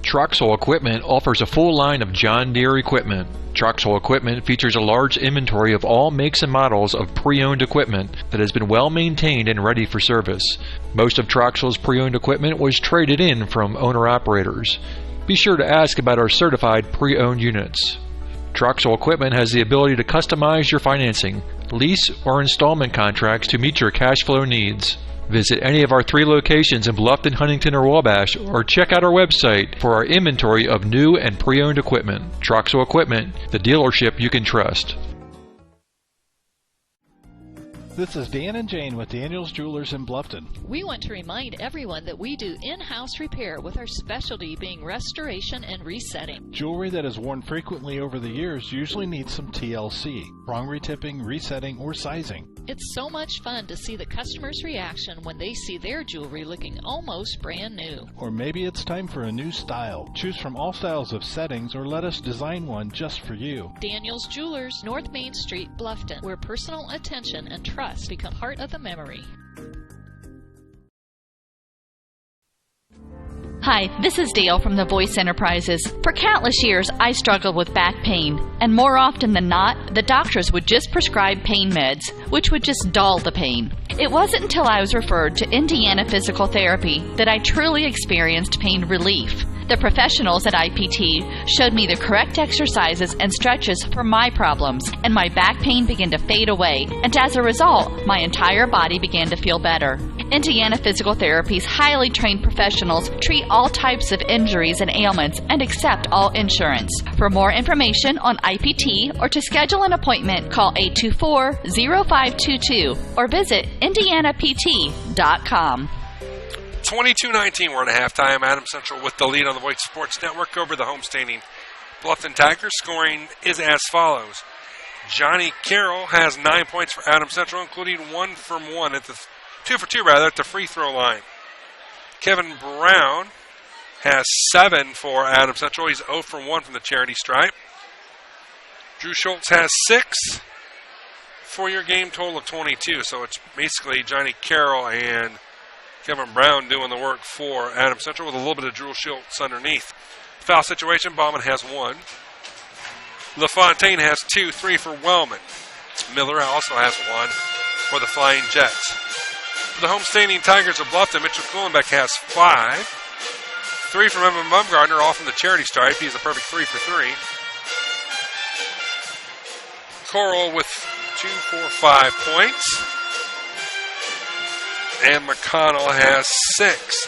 Troxel Equipment offers a full line of John Deere equipment. Troxel Equipment features a large inventory of all makes and models of pre-owned equipment that has been well maintained and ready for service. Most of Troxel's pre-owned equipment was traded in from owner-operators. Be sure to ask about our certified pre-owned units. Troxel Equipment has the ability to customize your financing, lease, or installment contracts to meet your cash flow needs. Visit any of our 3 locations in Bluffton, Huntington, or Wabash, or check out our website for our inventory of new and pre-owned equipment. Troxel Equipment, the dealership you can trust. This is Dan and Jane with Daniel's Jewelers in Bluffton. We want to remind everyone that we do in-house repair with our specialty being restoration and resetting. Jewelry that is worn frequently over the years usually needs some TLC, prong retipping, resetting, or sizing. It's so much fun to see the customer's reaction when they see their jewelry looking almost brand new. Or maybe it's time for a new style. Choose from all styles of settings or let us design one just for you. Daniel's Jewelers, North Main Street, Bluffton, where personal attention and trust become part of the memory. Hi, this is Dale from the Voice Enterprises. For countless years, I struggled with back pain, and more often than not, the doctors would just prescribe pain meds, which would just dull the pain. It wasn't until I was referred to Indiana Physical Therapy that I truly experienced pain relief. The professionals at IPT showed me the correct exercises and stretches for my problems, and my back pain began to fade away, and as a result, my entire body began to feel better. Indiana Physical Therapy's highly trained professionals treat all types of injuries and ailments and accept all insurance. For more information on IPT or to schedule an appointment, call 824-0522 or visit indianapt.com. 22-19, we're in a halftime. Adams Central with the lead on the Voice Sports Network over the homestanding Bluffton Tigers. Scoring is as follows. Johnny Carroll has 9 points for Adams Central, including 2 for 2 at the free throw line. Kevin Brown has 7 for Adams Central. He's 0 for 1 from the charity stripe. Drew Schultz has 6 for your game total of 22. So it's basically Johnny Carroll and Kevin Brown doing the work for Adams Central with a little bit of Jewel Schultz underneath. Foul situation, Bauman has 1. LaFontaine has 2, 3 for Wellman. Miller also has 1 for the Flying Jets. For the home-standing Tigers of Bluffton, Mitchell Kuhlenbeck has 5. 3 from Evan Bumgardner, all from the charity stripe. He's a perfect 3 for 3. Coral with 2, 4, 5 points. And McConnell has 6.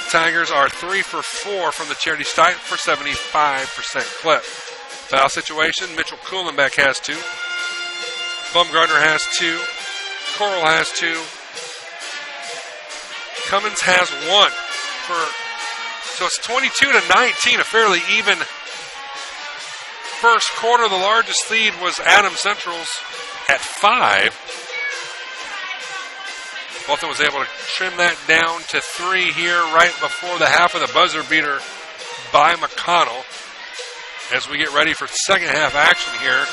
Tigers are 3 for 4 from the charity stripe for 75% clip. Foul situation, Mitchell Kuhlenbeck has 2. Bumgardner has 2. Coral has 2. Cummins has 1. So it's 22-19, a fairly even first quarter. The largest lead was Adams Central's at 5. Bluffton was able to trim that down to 3 here right before the half of the buzzer beater by McConnell as we get ready for second half action here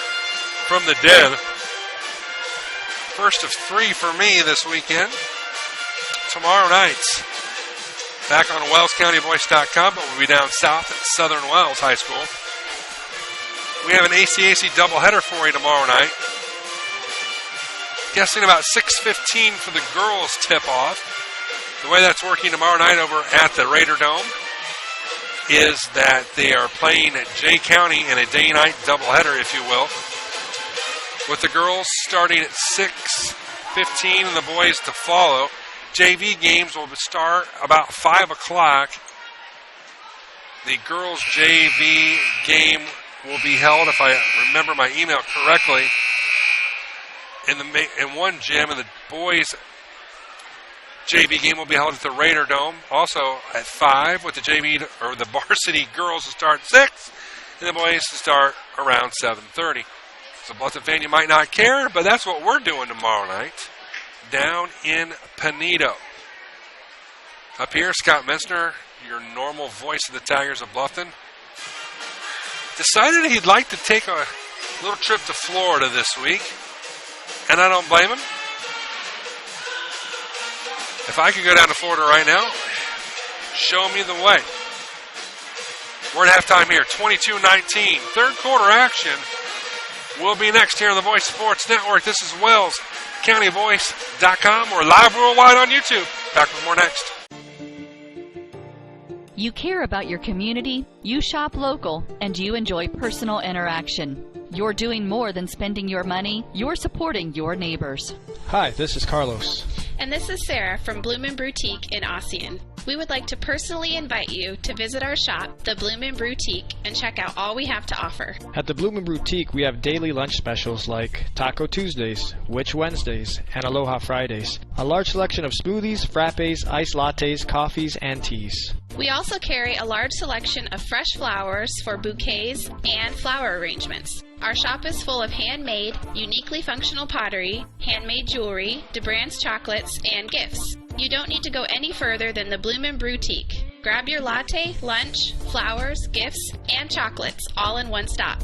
from the Den. First of 3 for me this weekend. Tomorrow night, back on WellsCountyVoice.com, but we'll be down south at Southern Wells High School. We have an ACAC doubleheader for you tomorrow night. Guessing about 6:15 for the girls tip-off. The way that's working tomorrow night over at the Raider Dome is that they are playing at Jay County in a day-night doubleheader, if you will, with the girls starting at 6:15 and the boys to follow. JV games will start about 5 o'clock. The girls' JV game will be held, if I remember my email correctly, in one gym, and the boys' JV game will be held at the Raider Dome, also at 5, with the JV or the varsity girls to start at 6, and the boys to start around 7:30. So, Bluffton fan, you might not care, but that's what we're doing tomorrow night down in Pinedo. Up here, Scott Mensner, your normal voice of the Tigers of Bluffton, decided he'd like to take a little trip to Florida this week. And I don't blame him. If I could go down to Florida right now, show me the way. We're at halftime here, 22-19. Third quarter action will be next here on the Voice Sports Network. This is WellsCountyVoice.com or live worldwide on YouTube. Back with more next. You care about your community, you shop local, and you enjoy personal interaction. You're doing more than spending your money. You're supporting your neighbors. Hi, this is Carlos. And this is Sarah from Bloomin' Boutique in Ossian. We would like to personally invite you to visit our shop, the Bloomin' Boutique, and check out all we have to offer. At the Bloomin' Boutique, we have daily lunch specials like Taco Tuesdays, Witch Wednesdays, and Aloha Fridays. A large selection of smoothies, frappes, iced lattes, coffees, and teas. We also carry a large selection of fresh flowers for bouquets and flower arrangements. Our shop is full of handmade, uniquely functional pottery, handmade jewelry, DeBrand's chocolates, and gifts. You don't need to go any further than the Bloomin' Boutique. Grab your latte, lunch, flowers, gifts, and chocolates all in one stop.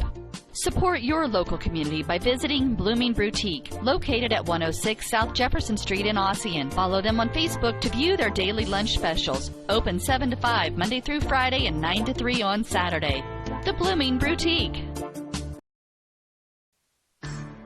Support your local community by visiting Blooming Boutique, located at 106 South Jefferson Street in Ossian. Follow them on Facebook to view their daily lunch specials. Open 7 to 5 Monday through Friday and 9 to 3 on Saturday. The Blooming Boutique.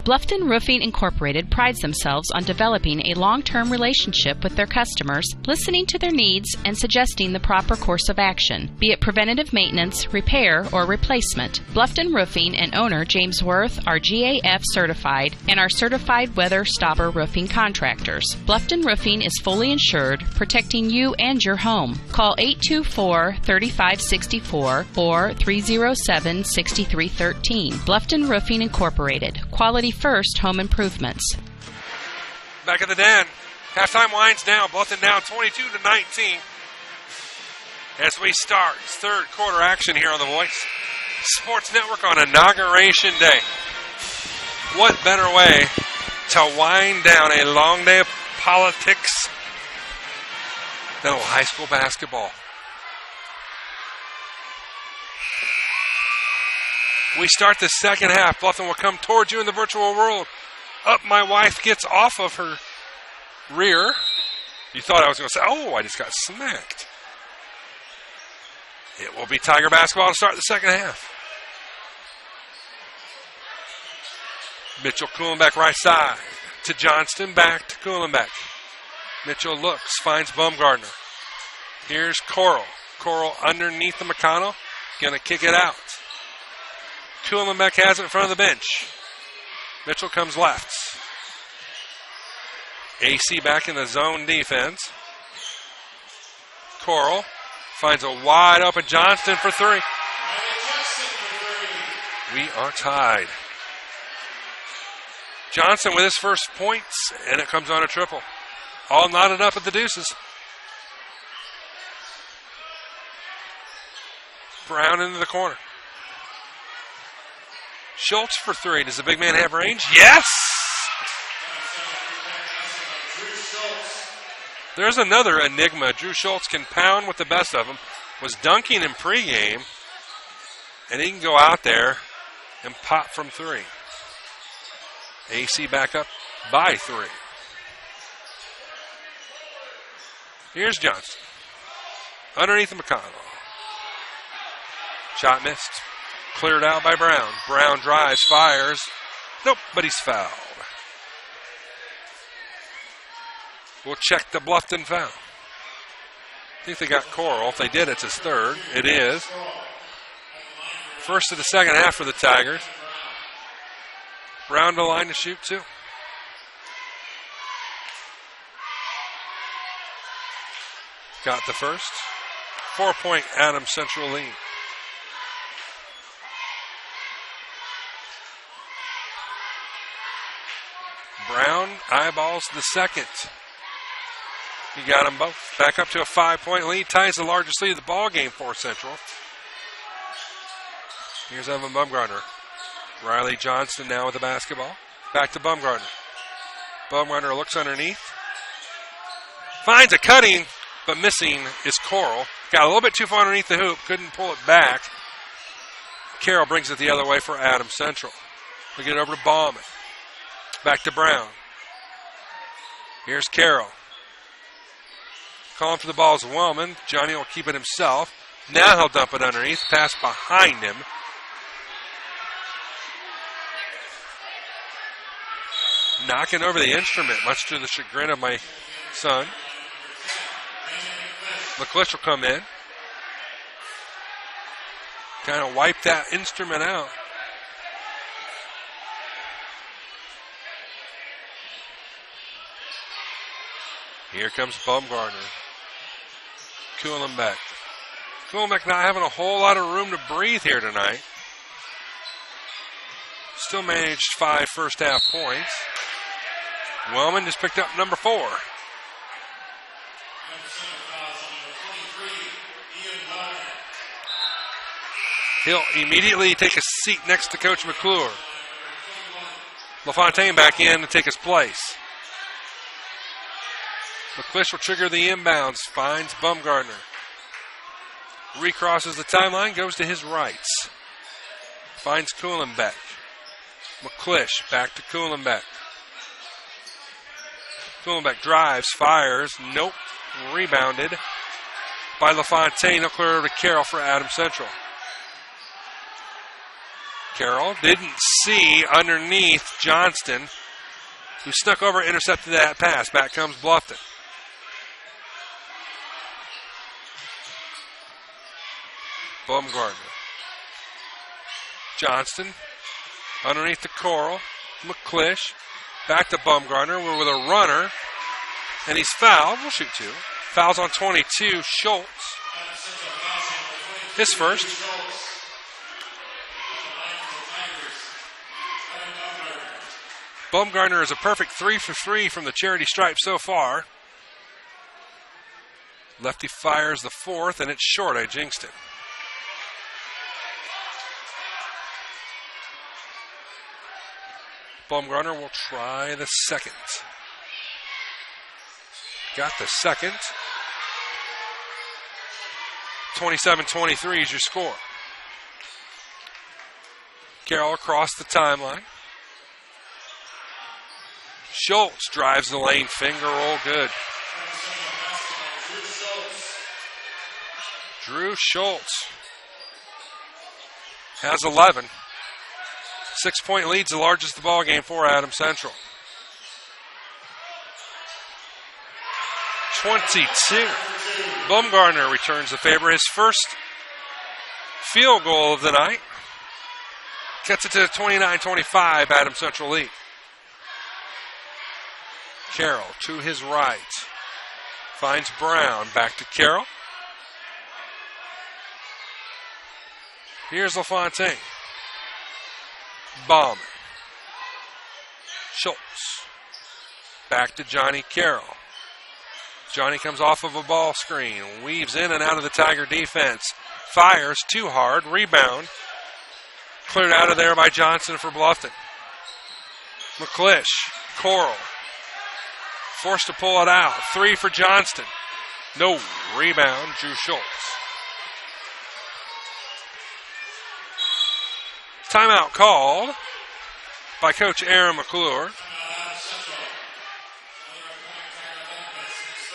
Bluffton Roofing Incorporated prides themselves on developing a long-term relationship with their customers, listening to their needs and suggesting the proper course of action, be it preventative maintenance, repair, or replacement. Bluffton Roofing and owner James Worth are GAF certified and are certified weather stopper roofing contractors. Bluffton Roofing is fully insured, protecting you and your home. Call 824-3564 or 307-6313. Bluffton Roofing Incorporated. Quality first home improvements. Back at the Den. Halftime winds down. Bluffton down 22-19. As we start third quarter action here on the Voice Sports Network on Inauguration Day. What better way to wind down a long day of politics than high school basketball? We start the second half. Bluffton will come towards you in the virtual world. Up, my wife gets off of her rear. You thought I was going to say, oh, I just got smacked. It will be Tiger basketball to start the second half. Mitchell Kuhlenbeck right side to Johnston, back to Kuhlenbeck. Mitchell looks, finds Baumgartner. Here's Coral. Coral underneath the McConnell, going to kick it out. Kuhlenbeck has it in front of the bench. Mitchell comes left. AC back in the zone defense. Coral finds a wide open Johnston for three. We are tied. Johnson with his first points, and it comes on a triple. All knotted up at the deuces. Brown into the corner. Schultz for three. Does the big man have range? Yes! There's another enigma. Drew Schultz can pound with the best of them. Was dunking in pregame, and he can go out there and pop from three. AC back up by three. Here's Johnson. Underneath the McConnell. Shot missed. Cleared out by Brown. Brown drives, fires. Nope, but he's fouled. We'll check the Bluffton foul. I think they got Coral. If they did, it's his third. It is. First of the second half for the Tigers. Brown to line to shoot, too. Got the first. 4-point Adams Central lead. Brown eyeballs the second. He got them both. Back up to a 5-point lead. Ties the largest lead of the ball game for Central. Here's Evan Baumgartner. Riley Johnston now with the basketball. Back to Baumgartner. Baumgartner looks underneath. Finds a cutting, but missing is Coral. Got a little bit too far underneath the hoop. Couldn't pull it back. Carroll brings it the other way for Adams Central. We get over to Bauman. Back to Brown. Here's Carroll. Calling for the ball is Wellman. Johnny will keep it himself. Now he'll dump it underneath. Pass behind him. Knocking over the instrument, much to the chagrin of my son. McClish will come in. Kind of wipe that instrument out. Here comes Baumgartner. Kuhlenbeck. Kuhlenbeck not having a whole lot of room to breathe here tonight. Still managed 5 first half points. Wellman just picked up number 4. He'll immediately take a seat next to Coach McClure. LaFontaine back in to take his place. McClish will trigger the inbounds, finds Baumgartner. Recrosses the timeline, goes to his right. Finds Kuhlenbeck. McClish back to Kuhlenbeck. Kuhlenbeck drives, fires, nope, rebounded by LaFontaine. He'll clear over to Carroll for Adams Central. Carroll didn't see underneath Johnston, who snuck over, intercepted that pass. Back comes Bluffton. Baumgartner. Johnston underneath the Coral. McClish back to Baumgartner. We're with a runner, and he's fouled. We'll shoot 2. Fouls on 22. Schultz. His first. Baumgartner is a perfect 3 for 3 from the charity stripe so far. Lefty fires the 4th, and it's short. I jinxed it. Baumgartner will try the second. Got the second. 27-23 is your score. Carroll across the timeline. Schultz drives the lane, finger roll good. Drew Schultz has 11. 6-point lead's the largest of the ball game for Adams Central. 22. Baumgartner returns the favor. His first field goal of the night. Gets it to 29-25, Adams Central lead. Carroll to his right. Finds Brown. Back to Carroll. Here's LaFontaine. Bauman. Schultz. Back to Johnny Carroll. Johnny comes off of a ball screen. Weaves in and out of the Tiger defense. Fires too hard. Rebound. Cleared out of there by Johnson for Bluffton. McClish. Coral. Forced to pull it out. 3 for Johnston. No. Rebound. Drew Schultz. Timeout called by Coach Aaron McClure.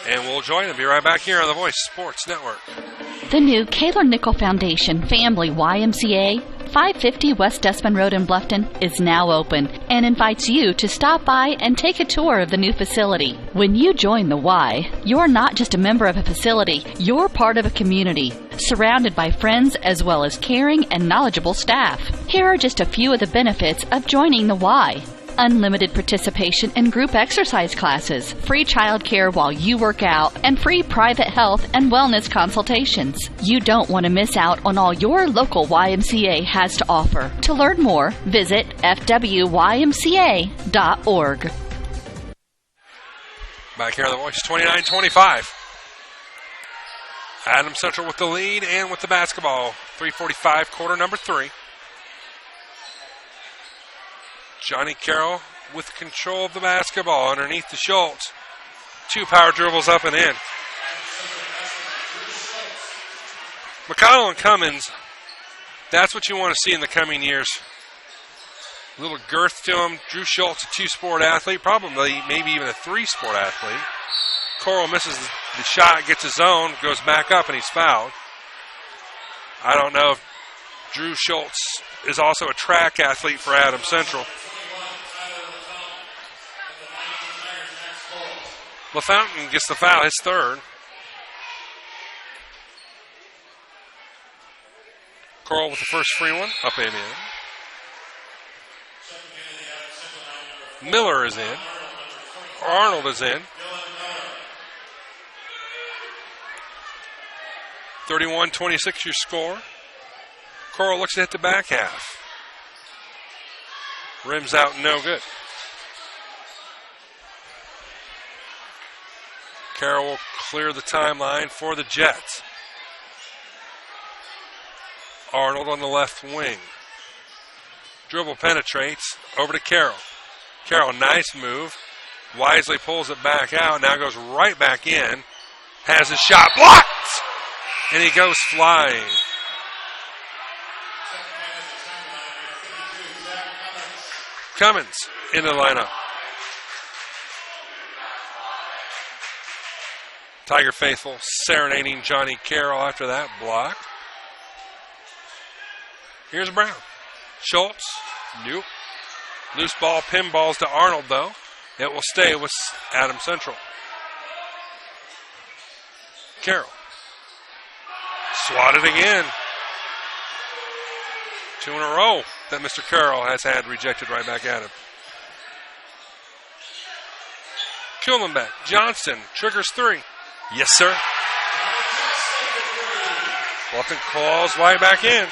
And we'll join and be right back here on the Voice Sports Network. The new Kaler Nickel Foundation Family YMCA, 550 West Despond Road in Bluffton, is now open and invites you to stop by and take a tour of the new facility. When you join the Y, you're not just a member of a facility, you're part of a community, surrounded by friends as well as caring and knowledgeable staff. Here are just a few of the benefits of joining the Y. Unlimited participation in group exercise classes, free childcare while you work out, and free private health and wellness consultations. You don't want to miss out on all your local YMCA has to offer. To learn more, visit fwymca.org. Back here on the Voice, 29-25. Adams Central with the lead and with the basketball. 3:45, quarter number 3. Johnny Carroll with control of the basketball underneath the Schultz. 2 power dribbles up and in. McConnell and Cummins, that's what you want to see in the coming years. A little girth to him. Drew Schultz, a 2-sport athlete, probably maybe even a 3-sport athlete. Coral misses the shot, gets his own, goes back up, and he's fouled. I don't know if Drew Schultz is also a track athlete for Adams Central. LaFountain gets the foul, his third. Coral with the first free one, up and in. Miller is in. Arnold is in. 31-26 your score. Coral looks to hit the back half. Rims out, no good. Carroll will clear the timeline for the Jets. Arnold on the left wing. Dribble penetrates over to Carroll. Carroll, nice move. Wisely pulls it back out. Now goes right back in. Has his shot blocked. And he goes flying. Cummins in the lineup. Tiger faithful serenading Johnny Carroll after that block. Here's Brown. Schultz. Nope. Loose ball, pinballs to Arnold, though. It will stay with Adams Central. Carroll. Swatted again. 2 in a row that Mr. Carroll has had rejected right back at him. Kuhlenbeck. Johnston triggers 3. Yes, sir. Bluffton calls right back in.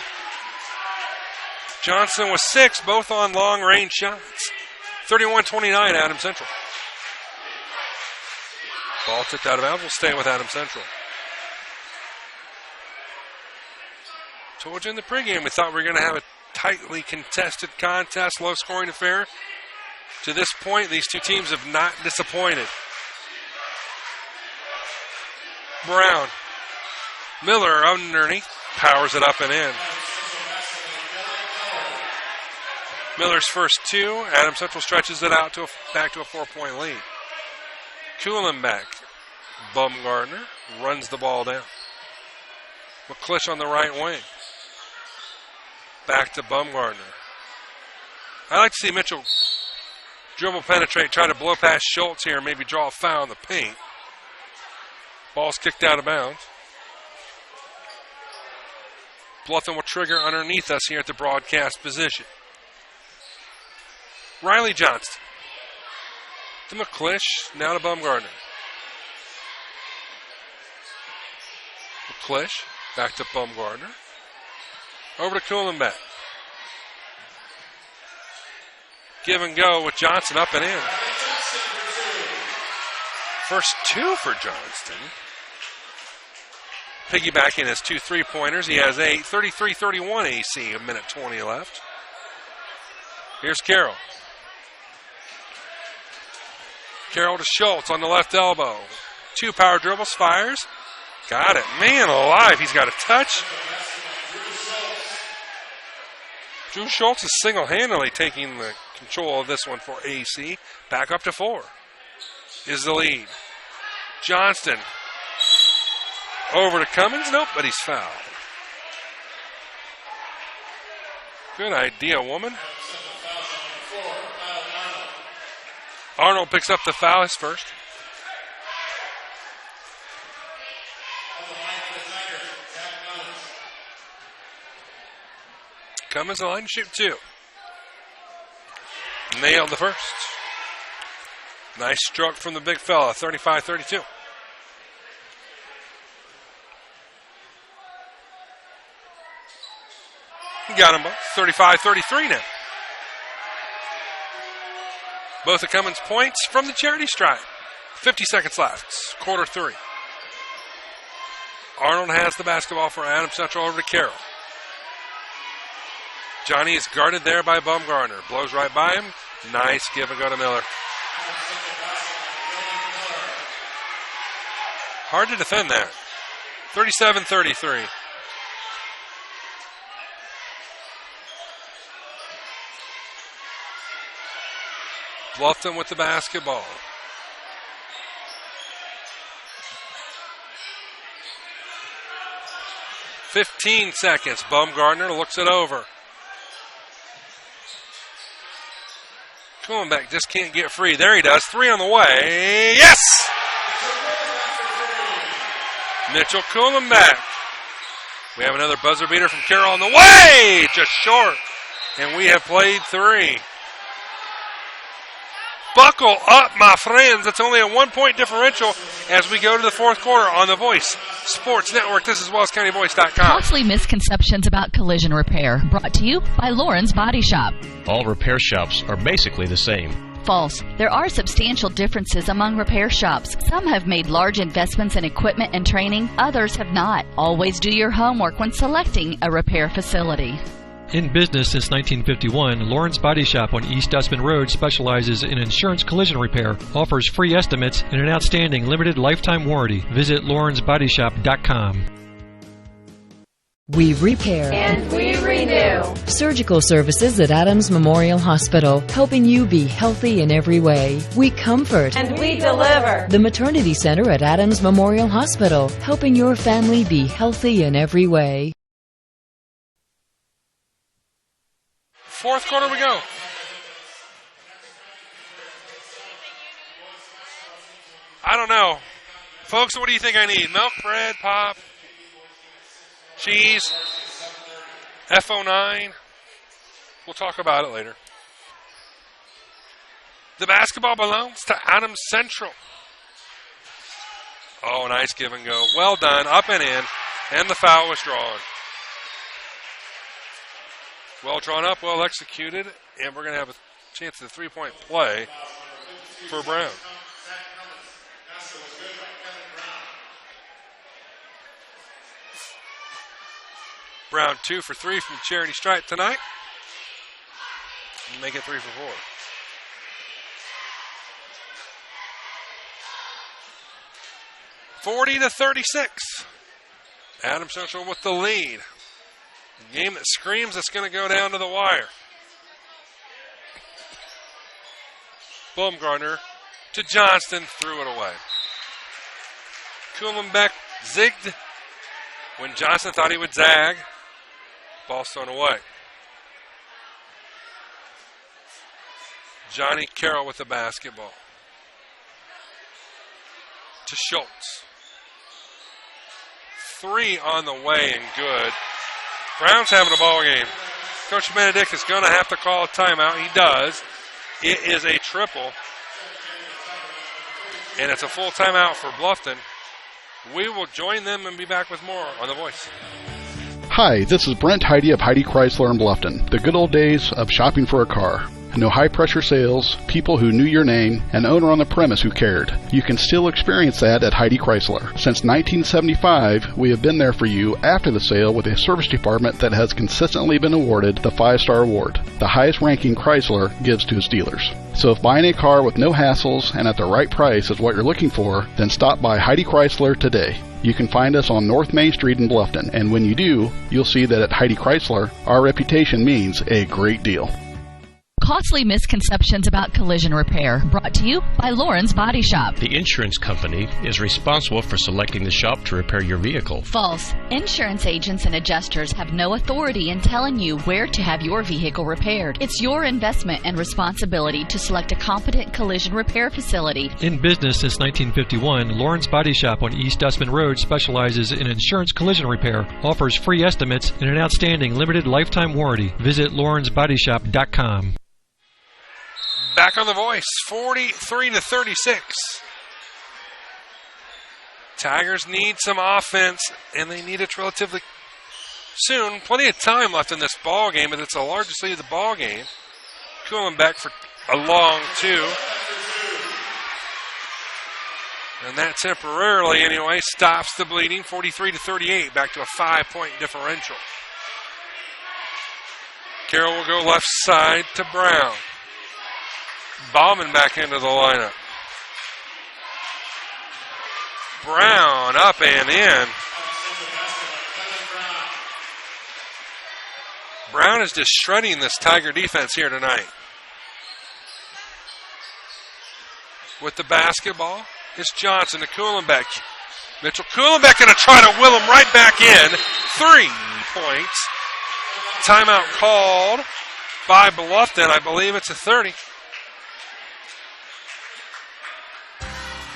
Johnson with 6, both on long-range shots. 31-29, Adams Central. Ball tipped out of bounds. Will stay with Adams Central. Told you in the pregame we thought we were going to have a tightly contested contest, low-scoring affair. To this point, these two teams have not disappointed. Brown. Miller underneath. Powers it up and in. Miller's first 2. Adams Central stretches it out to back to a 4-point lead. Kuhlenbeck Bumgardner runs the ball down. McClish on the right wing. Back to Bumgardner. I like to see Mitchell dribble penetrate, try to blow past Schultz here, maybe draw a foul in the paint. Ball's kicked out of bounds. Bluffton will trigger underneath us here at the broadcast position. Riley Johnston to McClish, now to Bumgardner. McClish, back to Bumgardner. Over to Kuhlenbeck. Give and go with Johnson up and in. First two for Johnston. Piggybacking his 2 3-pointers. He has 8. 33-31 AC, a minute 20 left. Here's Carroll. Carroll to Schultz on the left elbow. 2 power dribbles, fires. Got it. Man alive, he's got a touch. Drew Schultz is single-handedly taking the control of this one for AC. Back up to 4 is the lead. Johnston over to Cummins. Nope, but he's fouled. Good idea, woman. Arnold picks up the foul, his first. Cummins on the line to shoot 2. Nailed the first. Nice stroke from the big fella, 35-32. Got him both, 35-33 now. Both of Cummins' points from the charity stripe. 50 seconds left, quarter 3. Arnold has the basketball for Adams Central over to Carroll. Johnny is guarded there by Bumgardner. Blows right by him. Nice give and go to Miller. Hard to defend there. 37-33. Bluffton with the basketball. "15 seconds. Bumgardner looks it over. Kuhlenbeck just can't get free. There he does. 3 on the way. Yes! Mitchell Kuhlenbeck. We have another buzzer beater from Carroll on the way. Just short. And we have played 3. Buckle up, my friends. It's only a 1-point differential as we go to the fourth quarter on the Voice Sports Network. This is WellsCountyVoice.com. Costly misconceptions about collision repair. Brought to you by Lauren's Body Shop. All repair shops are basically the same. False. There are substantial differences among repair shops. Some have made large investments in equipment and training. Others have not. Always do your homework when selecting a repair facility. In business since 1951, Lauren's Body Shop on East Dustman Road specializes in insurance collision repair, offers free estimates, and an outstanding limited lifetime warranty. Visit laurensbodyshop.com. We repair and we renew. Surgical services at Adams Memorial Hospital, helping you be healthy in every way. We comfort and we deliver. The Maternity Center at Adams Memorial Hospital, helping your family be healthy in every way. Fourth quarter we go. I don't know. Folks, what do you think I need? Milk, bread, pop, cheese, FO9. We'll talk about it later. The basketball belongs to Adams Central. Oh, nice give and go. Well done. Up and in. And the foul was drawn. Well drawn up, well executed, and we're going to have a chance at a 3-point play for Brown. Brown 2 for 3 from charity stripe tonight. Make it 3 for 4. 40-36. Adams Central with the lead. A game that screams it's going to go down to the wire. Bumgardner to Johnston, threw it away. Kuhlenbeck zigged when Johnson thought he would zag. Ball's thrown away. Johnny Carroll with the basketball. To Schultz. 3 on the way and good. Brown's having a ball game. Coach Benedict is going to have to call a timeout. He does. It is a triple. And it's a full timeout for Bluffton. We will join them and be back with more on The Voice. Hi, this is Brent Heidi of Heidi Chrysler in Bluffton. The good old days of shopping for a car. No high-pressure sales, people who knew your name, an owner on the premise who cared. You can still experience that at Heidi Chrysler. Since 1975, we have been there for you after the sale with a service department that has consistently been awarded the 5-star award, the highest ranking Chrysler gives to its dealers. So if buying a car with no hassles and at the right price is what you're looking for, then stop by Heidi Chrysler today. You can find us on North Main Street in Bluffton, and when you do, you'll see that at Heidi Chrysler, our reputation means a great deal. Costly misconceptions about collision repair. Brought to you by Lauren's Body Shop. The insurance company is responsible for selecting the shop to repair your vehicle. False. Insurance agents and adjusters have no authority in telling you where to have your vehicle repaired. It's your investment and responsibility to select a competent collision repair facility. In business since 1951, Lauren's Body Shop on East Dustman Road specializes in insurance collision repair, offers free estimates, and an outstanding limited lifetime warranty. Visit laurensbodyshop.com. Back on The Voice, 43-36. Tigers need some offense, and they need it relatively soon. Plenty of time left in this ball game, but it's the largest lead of the ball game. Kuhlenbeck for a long 2. And that temporarily, anyway, stops the bleeding. 43-38, back to a 5-point differential. Carroll will go left side to Brown. Bauman back into the lineup. Brown up and in. Brown is just shredding this Tiger defense here tonight. With the basketball, it's Johnson to Kuhlenbeck. Mitchell Kuhlenbeck going to try to will him right back in. 3 points. Timeout called by Bluffton. I believe it's a 30.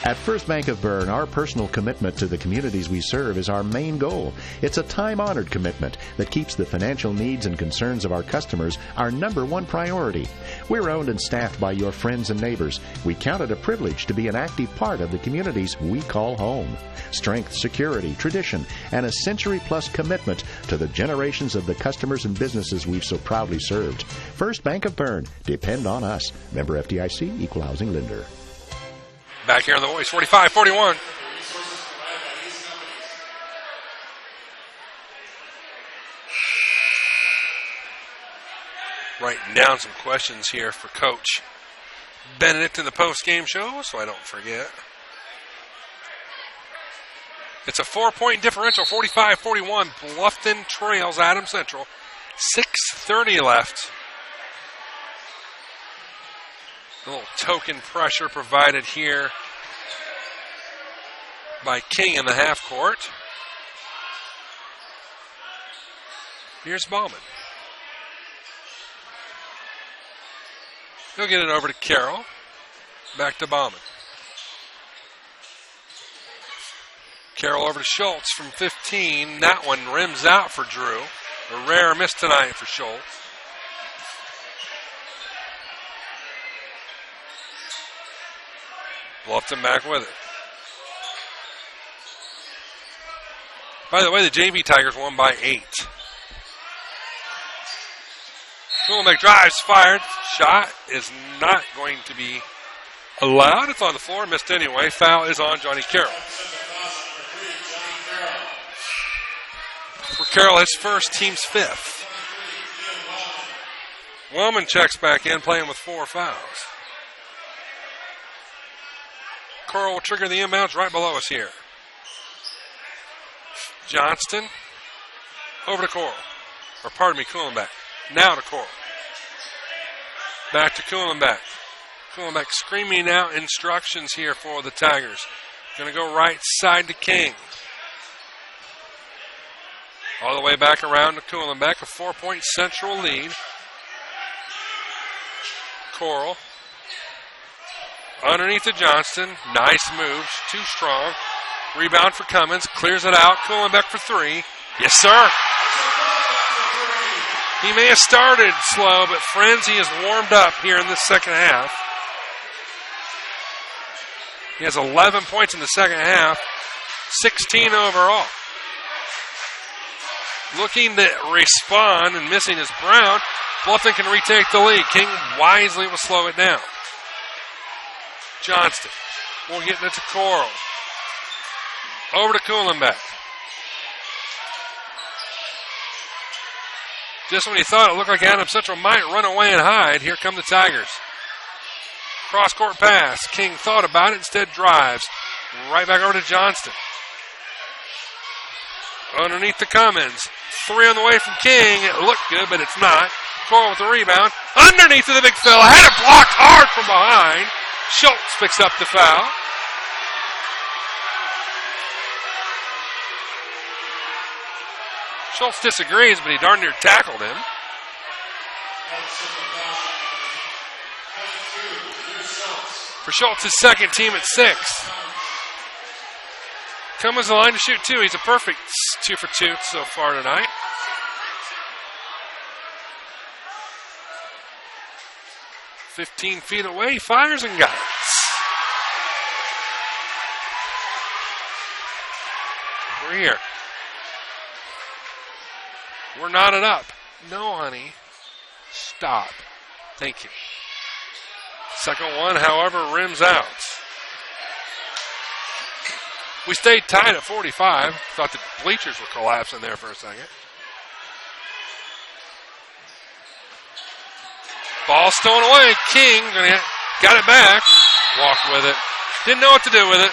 At First Bank of Bern, our personal commitment to the communities we serve is our main goal. It's a time-honored commitment that keeps the financial needs and concerns of our customers our number one priority. We're owned and staffed by your friends and neighbors. We count it a privilege to be an active part of the communities we call home. Strength, security, tradition, and a century-plus commitment to the generations of the customers and businesses we've so proudly served. First Bank of Bern. Depend on us. Member FDIC, Equal Housing Lender. Back here on The Voice, 45-41. Writing down some questions here for Coach Benedict in the post-game show, so I don't forget. It's a 4-point differential, 45-41. Bluffton trails Adams Central. 6:30 left. A little token pressure provided here by King in the half court. Here's Bauman. He'll get it over to Carroll. Back to Bauman. Carroll over to Schultz from 15. That one rims out for Drew. A rare miss tonight for Schultz. Bluffton back with it. By the way, the JV Tigers won by 8. Kuhlenbeck drives, fired. Shot is not going to be allowed. It's on the floor, missed anyway. Foul is on Johnny Carroll. For Carroll, his first, team's 5th. Wellman checks back in, playing with 4 fouls. Coral will trigger the inbounds right below us here. Johnston over to Coral. Or pardon me, Kuhlenbeck. Now to Coral. Back to Kuhlenbeck. Kuhlenbeck screaming out instructions here for the Tigers. Going to go right side to King. All the way back around to Kuhlenbeck, a 4-point Central lead. Coral. Underneath to Johnston. Nice moves. Too strong. Rebound for Cummins. Clears it out. Kuhlenbeck for three. Yes, sir. He may have started slow, but friends, he has warmed up here in the second half. He has 11 points in the second half, 16 overall. Looking to respond and missing is Brown. Bluffton can retake the lead. King wisely will slow it down. Johnston will get it to Coral. Over to Kuhlenbeck. Just when he thought it looked like Adams Central might run away and hide, here come the Tigers. Cross-court pass. King thought about it, instead drives. Right back over to Johnston. Underneath the Cummins. Three on the way from King. It looked good, but it's not. Coral with the rebound. Underneath to the big fella. Had it blocked hard from behind. Schultz picks up the foul. Schultz disagrees, but he darn near tackled him. For Schultz's second team at 6. Cummins the line to shoot 2. He's a perfect 2 for 2 so far tonight. "15 feet away, he fires and got it. We're here. We're knotted up. No, honey. Stop. Thank you. Second one, however, rims out. We stayed tied at 45. Thought the bleachers were collapsing there for a second. Ball stolen away. King got it back. Walked with it. Didn't know what to do with it.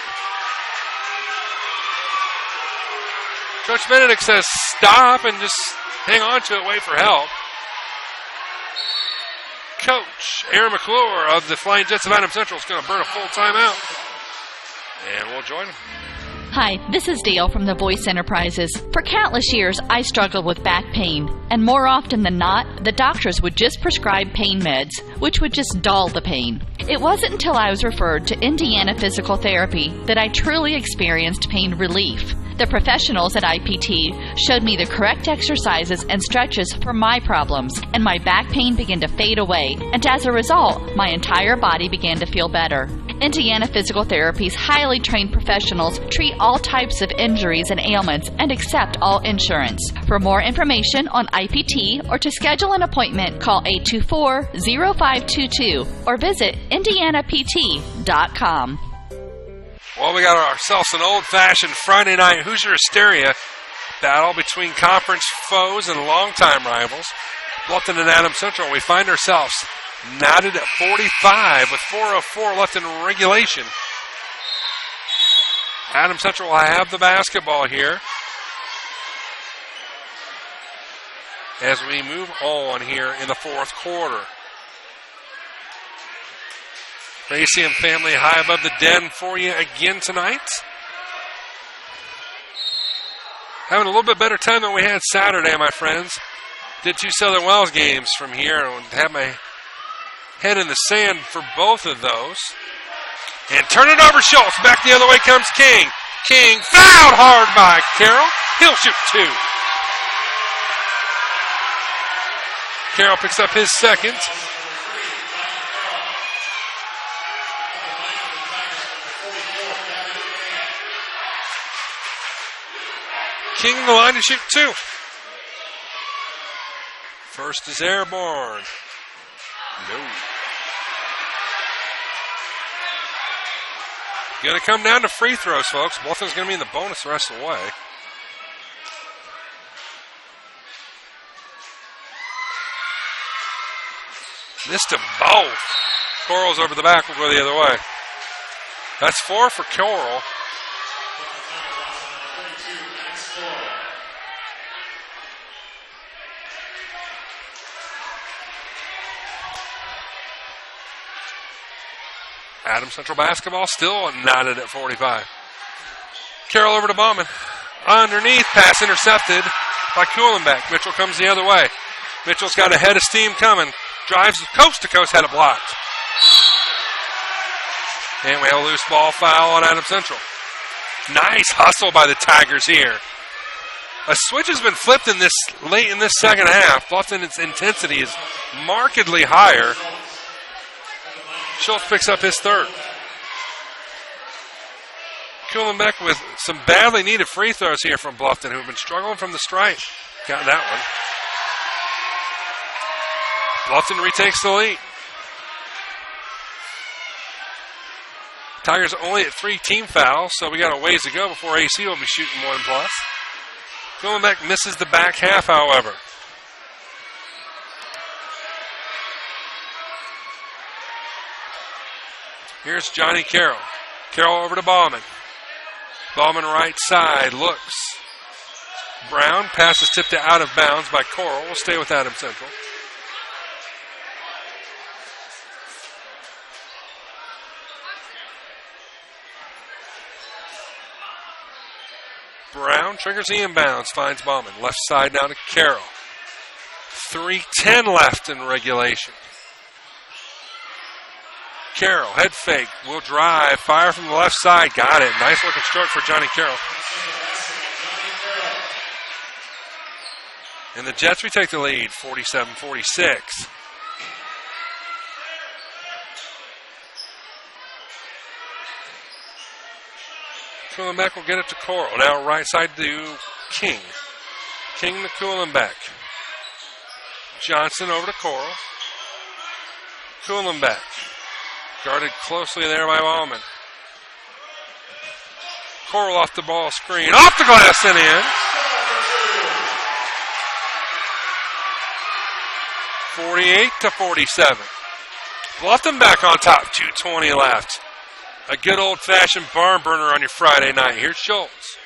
Coach Benedict says stop and just hang on to it, wait for help. Coach Aaron McClure of the Flying Jets of Adams Central is going to burn a full timeout. And we'll join him. Hi, this is Dale from the Voice Enterprises. For countless years, I struggled with back pain, and more often than not, the doctors would just prescribe pain meds, which would just dull the pain. It wasn't until I was referred to Indiana Physical Therapy that I truly experienced pain relief. The professionals at IPT showed me the correct exercises and stretches for my problems, and my back pain began to fade away, and as a result, my entire body began to feel better. Indiana Physical Therapy's highly trained professionals treat all types of injuries and ailments and accept all insurance. For more information on IPT or to schedule an appointment, call 824-0522 or visit indianapt.com. Well, we got ourselves an old-fashioned Friday night Hoosier hysteria battle between conference foes and longtime rivals, Bluffton and Adams Central. We find ourselves knotted at 45 with 4:04 left in regulation. Adams Central will have the basketball here as we move on here in the fourth quarter. Tracy and family high above the den for you again tonight. Having a little bit better time than we had Saturday, my friends. Did 2 Southern Wells games from here and had my head in the sand for both of those. And turn it over, Schultz. Back the other way comes King. King fouled hard by Carroll. He'll shoot 2. Carroll picks up his second. King in the line to shoot 2. First is airborne. No. Going to come down to free throws, folks. Bluffton's going to be in the bonus the rest of the way. Missed them both. Coral's over the back. Will go the other way. That's 4 for Coral. Adams Central basketball still knotted at 45. Carroll over to Bauman. Underneath, pass intercepted by Kuhlenbeck. Mitchell comes the other way. Mitchell's got a head of steam coming. Drives coast to coast, had it blocked. And we have a loose ball foul on Adams Central. Nice hustle by the Tigers here. A switch has been flipped in this late in this second half. Bluffton's intensity is markedly higher. Schultz picks up his third. Kuhlenbeck with some badly needed free throws here from Bluffton, who have been struggling from the stripe. Got that one. Bluffton retakes the lead. Tigers only at 3 team fouls, so we got a ways to go before AC will be shooting 1+. Kuhlenbeck misses the back half, however. Here's Johnny Carroll. Carroll over to Bauman. Bauman right side, looks. Brown, pass is tipped out of bounds by Coral. Will stay with Adams Central. Brown triggers the inbounds, finds Bauman. Left side now to Carroll. 3:10 left in regulation. Carroll, head fake, will drive, fire from the left side, got it. Nice looking stroke for Johnny Carroll. And the Jets retake the lead, 47-46. Kuhlenbeck will get it to Coral. Now right side to King. King to Kuhlenbeck. Johnson over to Coral. Kuhlenbeck. Guarded closely there by Bauman. Coral off the ball screen. Off the glass and in. 48-47. Bluffton back on top. 2:20 left. A good old-fashioned barn burner on your Friday night. Here's Schultz.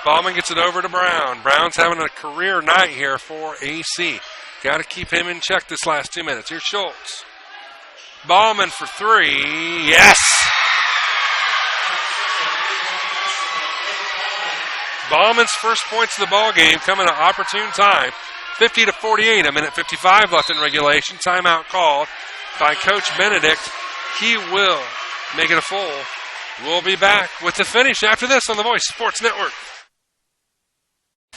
Bauman gets it over to Brown. Brown's having a career night here for AC. Got to keep him in check this last 2 minutes. Here's Schultz. Bauman for 3. Yes! Bauman's first points of the ball game come at an opportune time. 50-48, a minute 55 left in regulation. Timeout called by Coach Benedict. He will make it a full. We'll be back with the finish after this on the Voice Sports Network.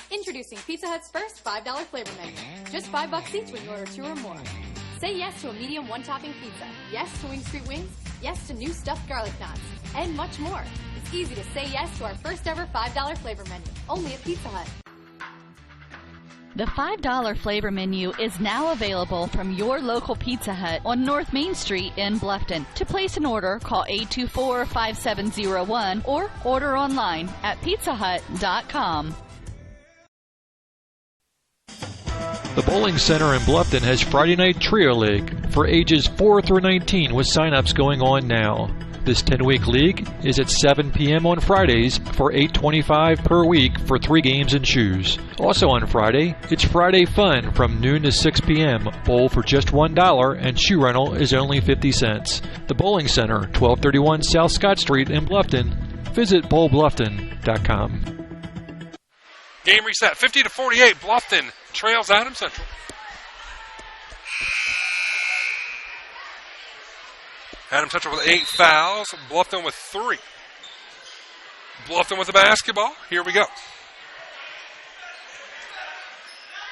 Introducing Pizza Hut's first $5 flavor menu. Just $5 each when you order 2 or more. Say yes to a medium one-topping pizza. Yes to Wing Street Wings. Yes to new stuffed garlic knots. And much more. It's easy to say yes to our first ever $5 flavor menu. Only at Pizza Hut. The $5 flavor menu is now available from your local Pizza Hut on North Main Street in Bluffton. To place an order, call 824-5701 or order online at pizzahut.com. The Bowling Center in Bluffton has Friday Night Trio League for ages 4 through 19 with sign-ups going on now. This 10-week league is at 7 p.m. on Fridays for $8.25 per week for 3 games and shoes. Also on Friday, it's Friday Fun from noon to 6 p.m. Bowl for just $1 and shoe rental is only 50 cents. The Bowling Center, 1231 South Scott Street in Bluffton. Visit bowlbluffton.com. Game reset, 50-48. Bluffton trails Adams Central. Adams Central with 8 fouls. Bluffton with 3. Bluffton with the basketball. Here we go.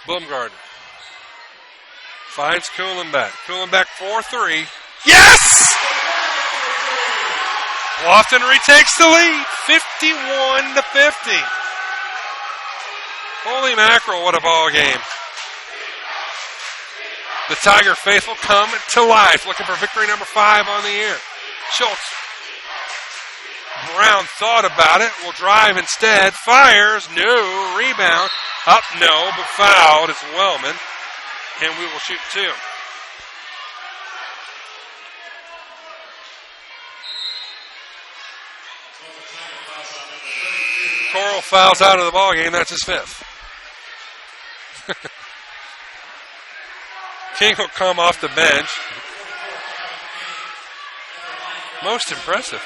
Baumgarten finds Kuhlenbeck. Kuhlenbeck 4-3. Yes! Bluffton retakes the lead, 51-50. Holy mackerel, what a ball game. The Tiger faithful come to life, looking for victory number 5 on the year. Schultz. Brown thought about it, will drive instead, fires, no, rebound, up no, but fouled is Wellman, and we will shoot 2. Coral fouls out of the ball game, that's his 5th. King will come off the bench. Most impressive.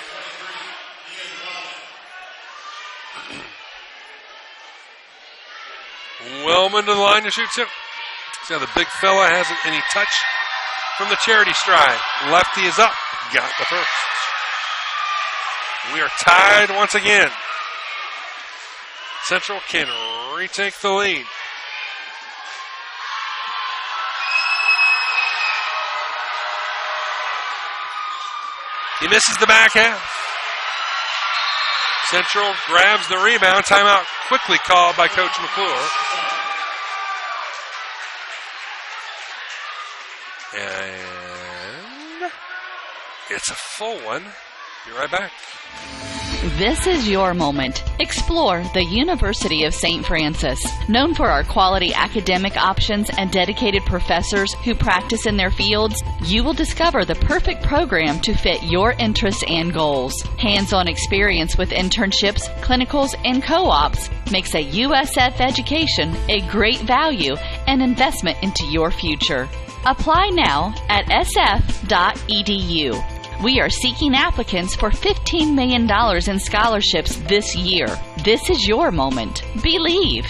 Wellman to the line to shoot 2. See how the big fella hasn't any touch from the charity stripe. Lefty is up. Got the first. We are tied once again. Central can retake the lead. He misses the back half. Central grabs the rebound. Timeout quickly called by Coach McClure. And it's a full one. Be right back. This is your moment. Explore the University of St. Francis. Known for our quality academic options and dedicated professors who practice in their fields, you will discover the perfect program to fit your interests and goals. Hands-on experience with internships, clinicals, and co-ops makes a USF education a great value and investment into your future. Apply now at sf.edu. We are seeking applicants for $15 million in scholarships this year. This is your moment. Believe.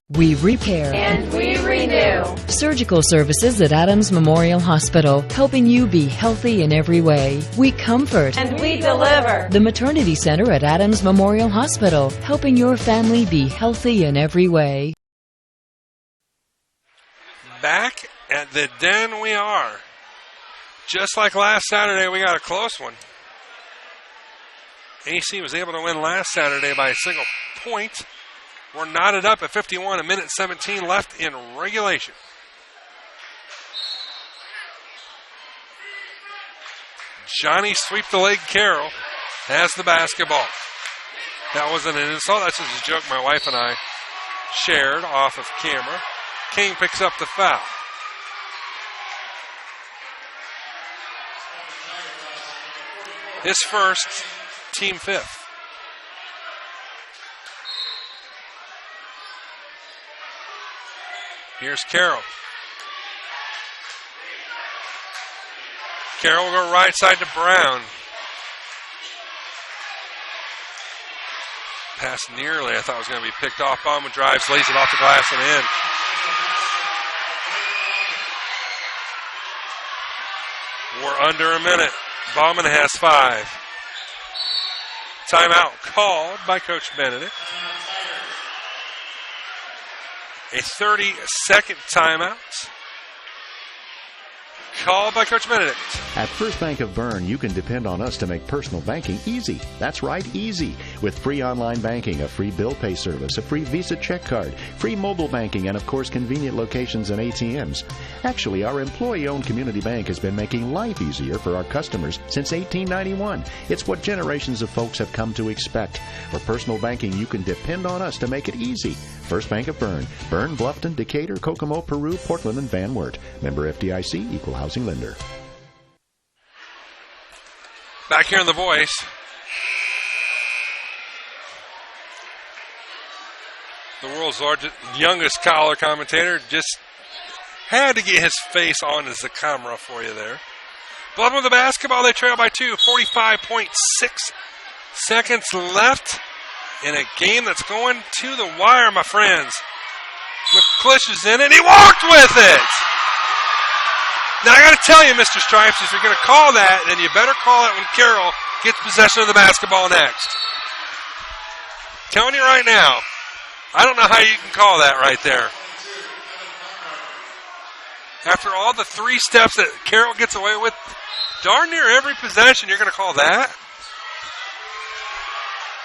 We repair and we renew. Surgical services at Adams Memorial Hospital, helping you be healthy in every way. We comfort and we deliver. The Maternity Center at Adams Memorial Hospital, helping your family be healthy in every way. Back at the den we are. Just like last Saturday, we got a close one. AC was able to win last Saturday by a single point. We're knotted up at 51, a minute 17 left in regulation. Johnny sweep the leg. Carroll has the basketball. That wasn't an insult. That's just a joke my wife and I shared off of camera. King picks up the foul. His first, team 5th. Here's Carroll. Carroll will go right side to Brown. Pass nearly, I thought was going to be picked off. Bauman drives, lays it off the glass and in. We're under a minute. Bauman has 5. Timeout called by Coach Benedict. A 30-second timeout called by Coach Benedict. At First Bank of Bern, you can depend on us to make personal banking easy. That's right, easy. With free online banking, a free bill pay service, a free Visa check card, free mobile banking, and of course convenient locations and ATMs. Actually, our employee-owned community bank has been making life easier for our customers since 1891. It's what generations of folks have come to expect. For personal banking, you can depend on us to make it easy. First Bank of Bern. Bern, Bluffton, Decatur, Kokomo, Peru, Portland, and Van Wert. Member FDIC, Equal Housing Lender. Back here in the voice. The world's largest, youngest color commentator just had to get his face on as the camera for you there. Bluffton with the basketball. They trail by 2. 45.6 seconds left in a game that's going to the wire, my friends. McClish is in it, and he walked with it. Now, I got to tell you, Mr. Stripes, if you're going to call that, then you better call it when Carroll gets possession of the basketball next. Telling you right now, I don't know how you can call that right there. After all the 3 steps that Carroll gets away with, darn near every possession, you're going to call that?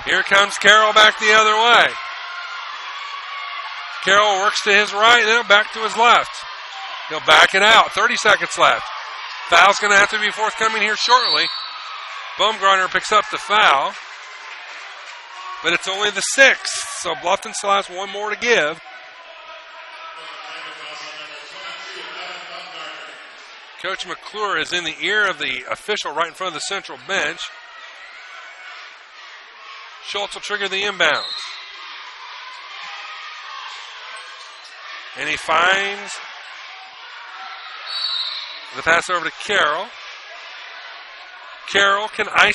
Here comes Carroll back the other way. Carroll works to his right, then back to his left. He'll back it out. 30 seconds left. Foul's going to have to be forthcoming here shortly. Baumgartner picks up the foul. But it's only the 6th, so Bluffton still has one more to give. Coach McClure is in the ear of the official right in front of the central bench. Schultz will trigger the inbounds. And he finds the pass over to Carroll. Carroll can ice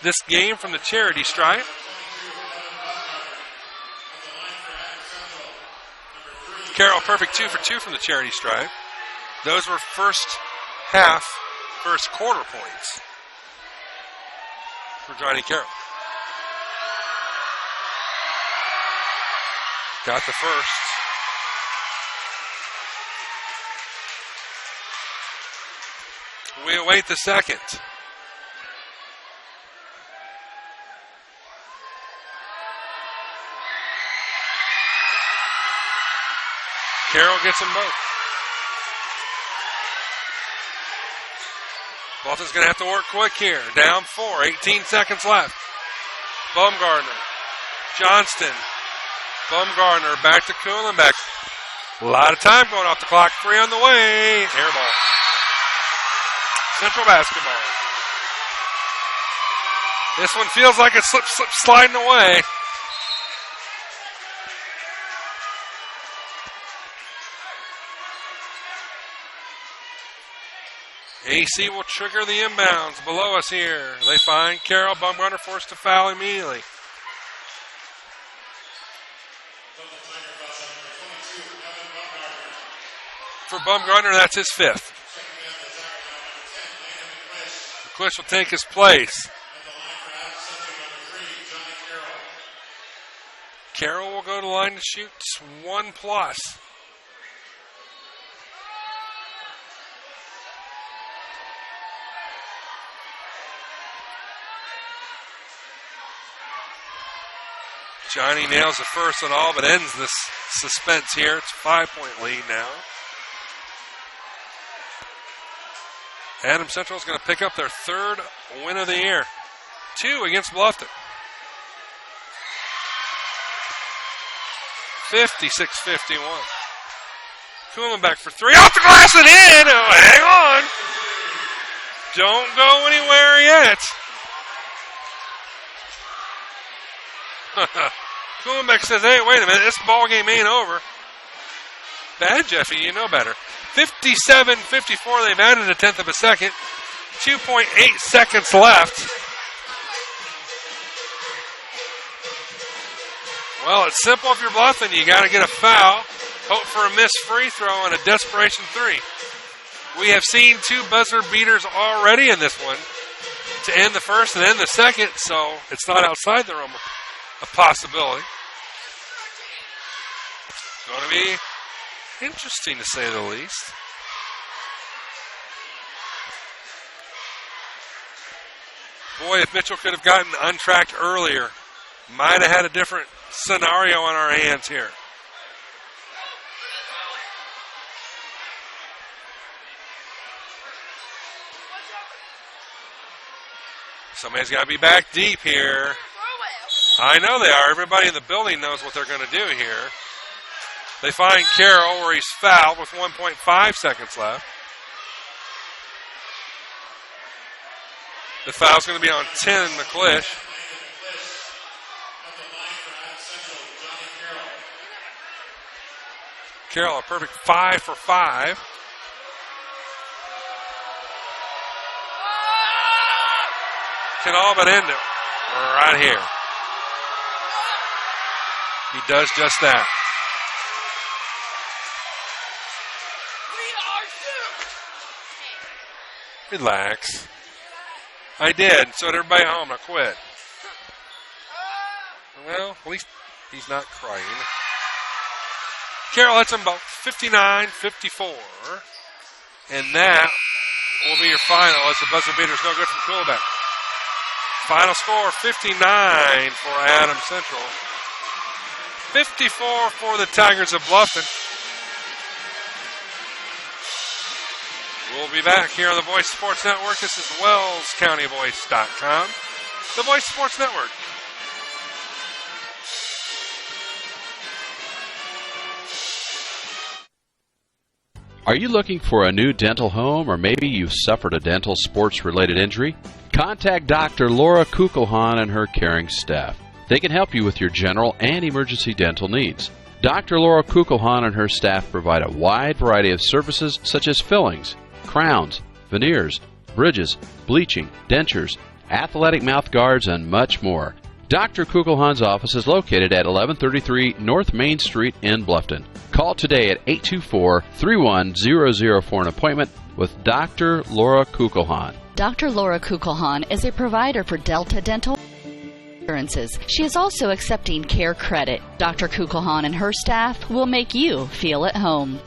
this game from the charity stripe. Carroll, perfect 2 for 2 from the charity stripe. Those were first quarter points for Johnny Carroll. Got the first. We await the second. Carroll gets them both. Bluffton's going to have to work quick here. Down 4, 18 seconds left. Baumgartner, Johnston, Baumgartner back to Kuhlenbeck. A lot of time going off the clock. 3 on the way. Air ball. Central basketball. This one feels like it's slip, sliding away. AC will trigger the inbounds below us here. They find Carroll. Baumgartner forced to foul immediately. For Baumgartner, that's his 5th. McClish will take his place. Carroll will go to the line to shoot 1+. Johnny nails the first on all, but ends this suspense here. It's a 5-point lead now. Adams Central is going to pick up their 3rd win of the year. 2 against Bluffton. 56-51. Kuhlenbeck for 3. Off the glass and in. Oh, hang on. Don't go anywhere yet. Kuhlenbeck says, hey, wait a minute. This ball game ain't over. Bad, Jeffy. You know better. 57-54. They've added a 10th of a second. 2.8 seconds left. Well, it's simple if you're Bluffton. You got to get a foul, hope for a missed free throw, and a desperation 3. We have seen 2 buzzer beaters already in this one to end the first and end the second, so it's not outside the realm of a possibility. It's going to be interesting to say the least. Boy, if Mitchell could have gotten untracked earlier, might have had a different scenario on our hands here. Somebody's got to be back deep here. I know they are. Everybody in the building knows what they're going to do here. They find Carroll where he's fouled with 1.5 seconds left. The foul's going to be on 10, McClish. Carroll, a perfect 5 for 5. Can all but end it right here. He does just that. Relax. I did. So did everybody at home. I quit. Well, at least he's not crying. Carroll hits them both. 59-54. And that will be your final as the buzzer beater's no good from Kuhlenbeck. Final score, 59 for Adams Central. 54 for the Tigers of Bluffton. We'll be back here on the Voice Sports Network. This is WellsCountyVoice.com. The Voice Sports Network. Are you looking for a new dental home, or maybe you've suffered a dental sports-related injury? Contact Dr. Laura Kukulhan and her caring staff. They can help you with your general and emergency dental needs. Dr. Laura Kukulhan and her staff provide a wide variety of services such as fillings, crowns, veneers, bridges, bleaching, dentures, athletic mouth guards, and much more. Dr. Kugelhan's office is located at 1133 North Main Street in Bluffton. Call today at 824-3100 for an appointment with Dr. Laura Kugelhan. Dr. Laura Kugelhan is a provider for Delta Dental insurances. She is also accepting Care Credit. Dr. Kugelhan and her staff will make you feel at home.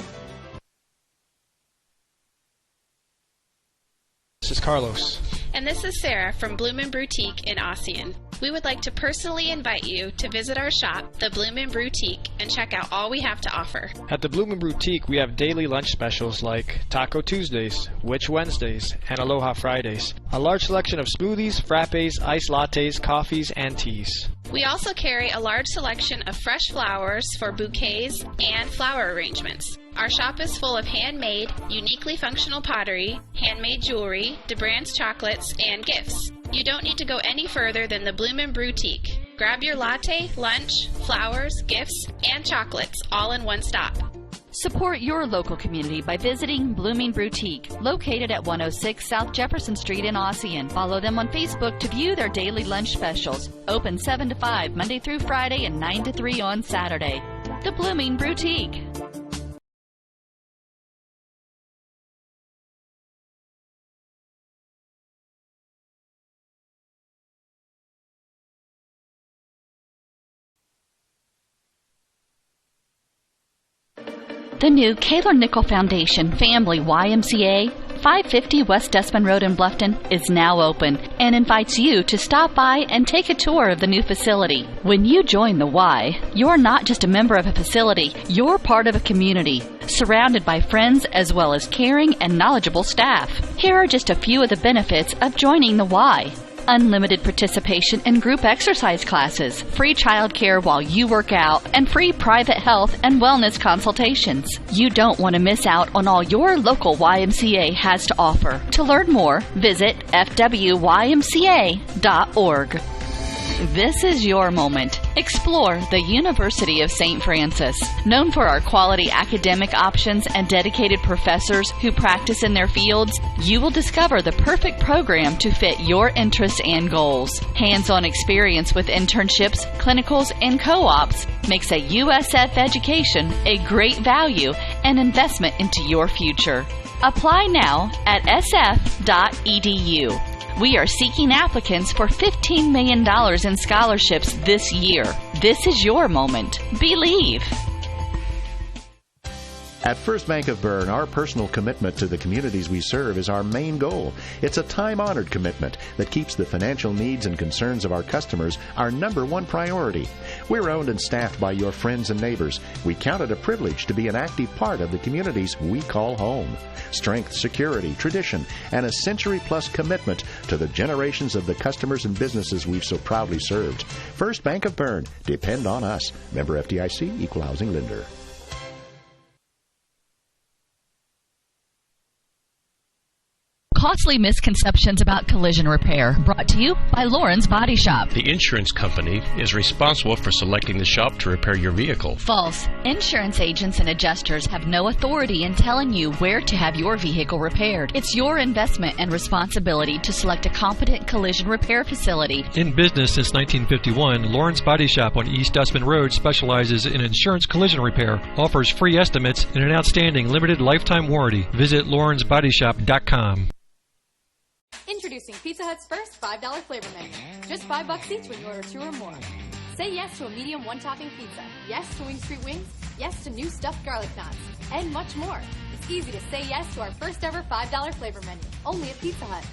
This is Carlos. And this is Sarah from Bloomin' Boutique in Ossian. We would like to personally invite you to visit our shop, the Bloomin' Boutique, and check out all we have to offer. At the Bloomin' Boutique, we have daily lunch specials like Taco Tuesdays, Witch Wednesdays, and Aloha Fridays. A large selection of smoothies, frappes, iced lattes, coffees, and teas. We also carry a large selection of fresh flowers for bouquets and flower arrangements. Our shop is full of handmade, uniquely functional pottery, handmade jewelry, DeBrand's chocolates, and gifts. You don't need to go any further than the Bloomin' Boutique. Grab your latte, lunch, flowers, gifts, and chocolates all in one stop. Support your local community by visiting Blooming Boutique, located at 106 South Jefferson Street in Ossian. Follow them on Facebook to view their daily lunch specials. Open 7 to 5 Monday through Friday and 9 to 3 on Saturday. The Blooming Boutique. The new Kayla Nickel Foundation Family YMCA, 550 West Dustman Road in Bluffton, is now open and invites you to stop by and take a tour of the new facility. When you join the Y, you're not just a member of a facility, you're part of a community, surrounded by friends as well as caring and knowledgeable staff. Here are just a few of the benefits of joining the Y. Unlimited participation in group exercise classes, free childcare while you work out, and free private health and wellness consultations. You don't want to miss out on all your local YMCA has to offer. To learn more, visit fwymca.org. This is your moment. Explore the University of St. Francis. Known for our quality academic options and dedicated professors who practice in their fields, you will discover the perfect program to fit your interests and goals. Hands-on experience with internships, clinicals, and co-ops makes a USF education a great value and investment into your future. Apply now at sf.edu. We are seeking applicants for $15 million in scholarships this year. This is your moment. Believe. At First Bank of Bern, our personal commitment to the communities we serve is our main goal. It's a time-honored commitment that keeps the financial needs and concerns of our customers our number one priority. We're owned and staffed by your friends and neighbors. We count it a privilege to be an active part of the communities we call home. Strength, security, tradition, and a century-plus commitment to the generations of the customers and businesses we've so proudly served. First Bank of Bern. Depend on us. Member FDIC, Equal Housing Lender. Costly misconceptions about collision repair, brought to you by Lauren's Body Shop. The insurance company is responsible for selecting the shop to repair your vehicle. False. Insurance agents and adjusters have no authority in telling you where to have your vehicle repaired. It's your investment and responsibility to select a competent collision repair facility. In business since 1951, Lauren's Body Shop on East Dustman Road specializes in insurance collision repair, offers free estimates, and an outstanding limited lifetime warranty. Visit lawrensbodyshop.com. Introducing Pizza Hut's first $5 flavor menu. Just $5 each when you order 2 or more. Say yes to a medium one-topping pizza. Yes to Wing Street Wings. Yes to new stuffed garlic knots. And much more. It's easy to say yes to our first ever $5 flavor menu. Only at Pizza Hut.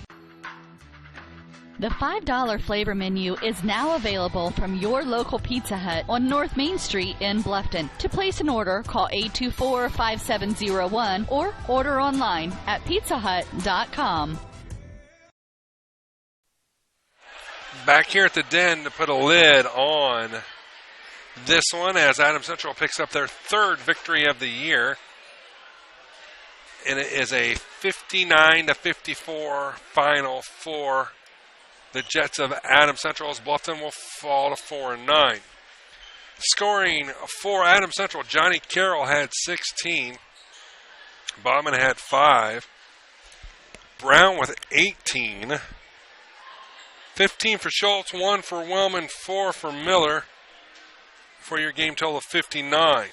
The $5 flavor menu is now available from your local Pizza Hut on North Main Street in Bluffton. To place an order, call 824-5701 or order online at pizzahut.com. Back here at the Den to put a lid on this one as Adams Central picks up their third victory of the year. And it is a 59-54 final for the Jets of Adams Central as Bluffton will fall to 4-9. Scoring for Adams Central, Johnny Carroll had 16. Bauman had 5. Brown with 18. 15 for Schultz, 1 for Wellman, 4 for Miller, for your game total of 59.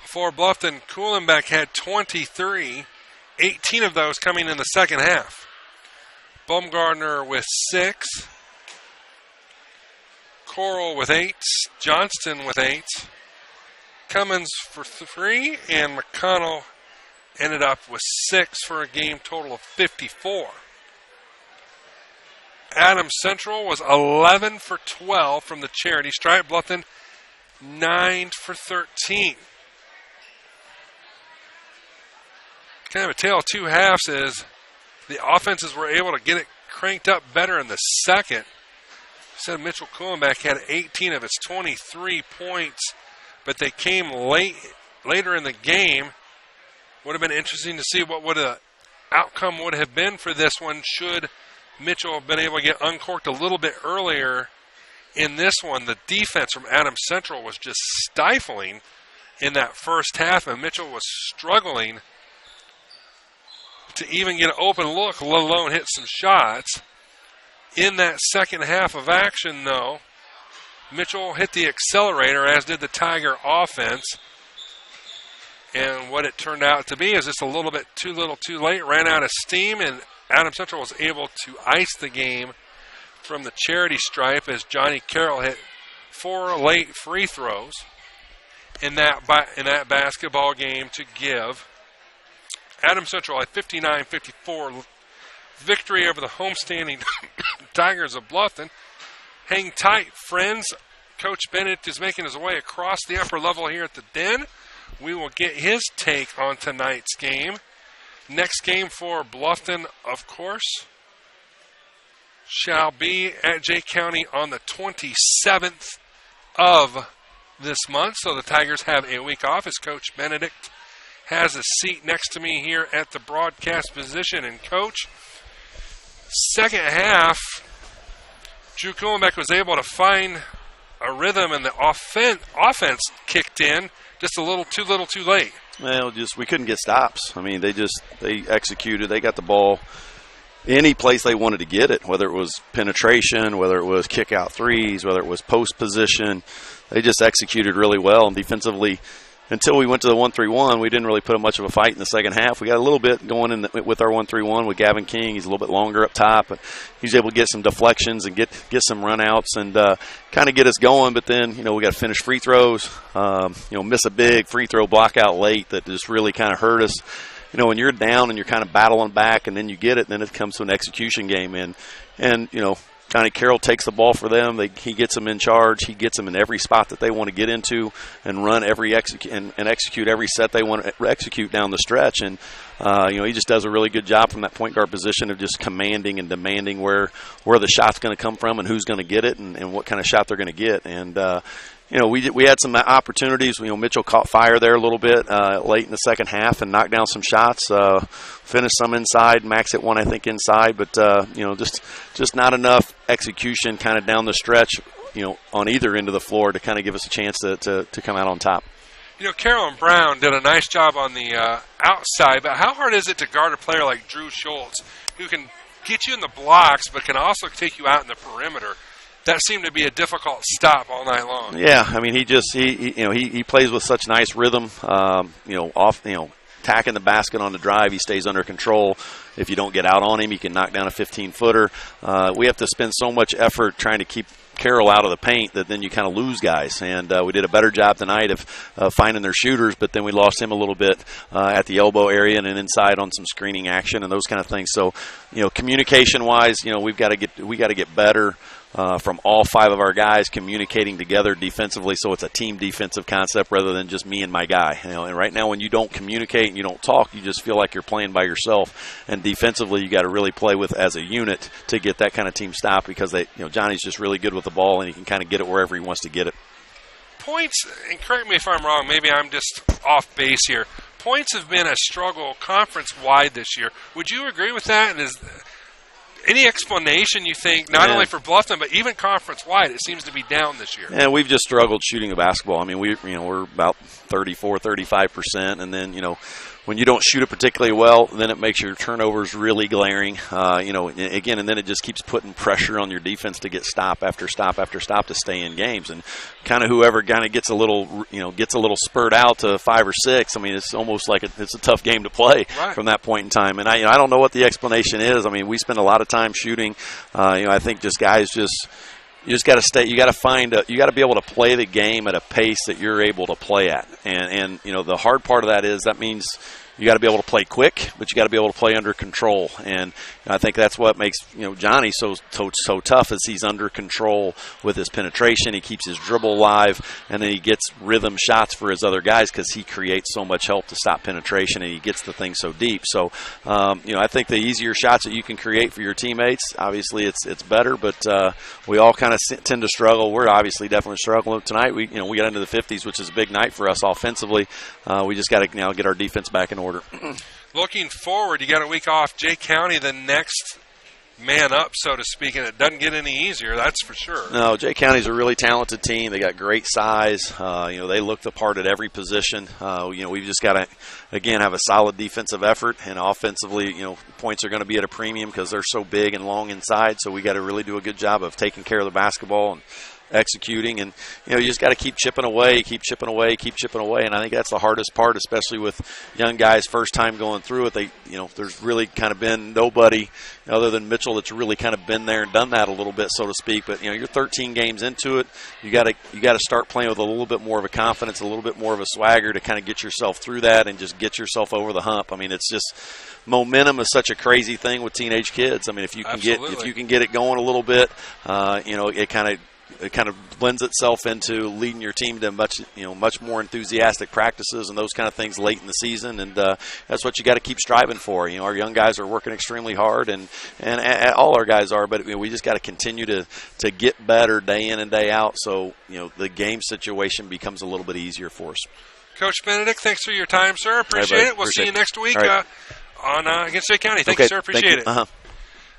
For Bluffton, Kuhlenbeck had 23, 18 of those coming in the second half. Baumgartner with 6, Coral with 8, Johnston with 8, Cummins for 3, and McConnell ended up with 6 for a game total of 54. Adams Central was 11 for 12 from the charity stripe. Bluffton 9 for 13. Kind of a tale of two halves is the offenses were able to get it cranked up better in the second. Said Mitchell Kuhlenbeck had 18 of its 23 points, but they came later in the game. Would have been interesting to see what the outcome would have been for this one should Mitchell have been able to get uncorked a little bit earlier in this one. The defense from Adams Central was just stifling in that first half, and Mitchell was struggling to even get an open look, let alone hit some shots. In that second half of action, though, Mitchell hit the accelerator, as did the Tiger offense. And what it turned out to be is just a little bit too little too late, ran out of steam, and Adams Central was able to ice the game from the charity stripe as Johnny Carroll hit 4 late free throws in that basketball game to give Adams Central a 59-54 victory over the homestanding Tigers of Bluffton. Hang tight, friends. Coach Bennett is making his way across the upper level here at the Den. We will get his take on tonight's game. Next game for Bluffton, of course, shall be at Jay County on the 27th of this month. So the Tigers have a week off as Coach Benedict has a seat next to me here at the broadcast position. And Coach, second half, Drew Kuhlenbeck was able to find a rhythm, and the offense kicked in just a little too late. Well, we couldn't get stops. I mean, they executed. They got the ball any place they wanted to get it, whether it was penetration, whether it was kick out threes, whether it was post position. They just executed really well, and defensively, until we went to the 1-3-1, we didn't really put up much of a fight in the second half. We got a little bit going with our 1-3-1 with Gavin King. He's a little bit longer up top, but he's able to get some deflections and get some runouts and kind of get us going. But then, we got to finish free throws. Miss a big free throw block out late that just really kind of hurt us. When you're down and you're kind of battling back and then you get it, then it comes to an execution game. And Johnny Carroll takes the ball for them. He gets them in charge. He gets them in every spot that they want to get into and run and execute every set they want to execute down the stretch. And he just does a really good job from that point guard position of just commanding and demanding where the shot's going to come from and who's going to get it and what kind of shot they're going to get. And we had some opportunities. Mitchell caught fire there a little bit late in the second half and knocked down some shots. Finished some inside. Max hit one, I think, inside. But just not enough execution kind of down the stretch. On either end of the floor to kind of give us a chance to come out on top. Carroll and Brown did a nice job on the outside, but how hard is it to guard a player like Drew Schultz, who can get you in the blocks but can also take you out in the perimeter? That seemed to be a difficult stop all night long. Yeah, I mean, he plays with such nice rhythm. Attacking the basket on the drive, he stays under control. If you don't get out on him, he can knock down a 15-footer. We have to spend so much effort trying to keep Carroll out of the paint that then you kind of lose guys. And we did a better job tonight of finding their shooters, but then we lost him a little bit at the elbow area and inside on some screening action and those kind of things. So, communication-wise, we got to get better. From all 5 of our guys communicating together defensively, so it's a team defensive concept rather than just me and my guy. And right now when you don't communicate and you don't talk, you just feel like you're playing by yourself. And defensively, you got to really play with as a unit to get that kind of team stop because Johnny's just really good with the ball and he can kind of get it wherever he wants to get it. Points, and correct me if I'm wrong, maybe I'm just off base here. Points have been a struggle conference-wide this year. Would you agree with that? And is any explanation you think, not only for Bluffton, but even conference-wide, it seems to be down this year? And we've just struggled shooting the basketball. I mean, we're about 34, 35%, and then, when you don't shoot it particularly well, then it makes your turnovers really glaring. Again, and then it just keeps putting pressure on your defense to get stop after stop after stop to stay in games. And kind of whoever kind of gets a little spurt out to 5 or 6. I mean, it's almost like it's a tough game to play from that point in time. And I don't know what the explanation is. I mean, we spend a lot of time shooting. I think just guys you just got to stay. You got to be able to play the game at a pace that you're able to play at. And the hard part of that means you got to be able to play quick, but you got to be able to play under control. And I think that's what makes Johnny so tough, is he's under control with his penetration. He keeps his dribble alive, and then he gets rhythm shots for his other guys because he creates so much help to stop penetration, and he gets the thing so deep. So I think the easier shots that you can create for your teammates, obviously it's better. But we all kind of tend to struggle. We're obviously definitely struggling tonight. We got into the 50s, which is a big night for us offensively. We just got to now get our defense back in order. Looking forward, you got a week off. Jay County, the next man up, so to speak, and it doesn't get any easier, that's for sure. No, Jay County's a really talented team. They got great size. They look the part at every position. We've just got to, again, have a solid defensive effort, and offensively, points are going to be at a premium because they're so big and long inside, so we got to really do a good job of taking care of the basketball and executing, and you just got to keep chipping away, and I think that's the hardest part, especially with young guys first time going through it. There's really kind of been nobody other than Mitchell that's really kind of been there and done that a little bit, so to speak. But you're 13 games into it. You got to start playing with a little bit more of a confidence, a little bit more of a swagger to kind of get yourself through that and just get yourself over the hump. I mean, it's just momentum is such a crazy thing with teenage kids. I mean, if you can get it going a little bit, it kind of lends itself into leading your team to much more enthusiastic practices and those kind of things late in the season, and that's what you got to keep striving for. Our young guys are working extremely hard, and all our guys are, but we just got to continue to get better day in and day out, so the game situation becomes a little bit easier for us. Coach Benedict, thanks for your time, sir. Appreciate it. We'll see you next week on against Jay County. Thank you, sir. Appreciate it.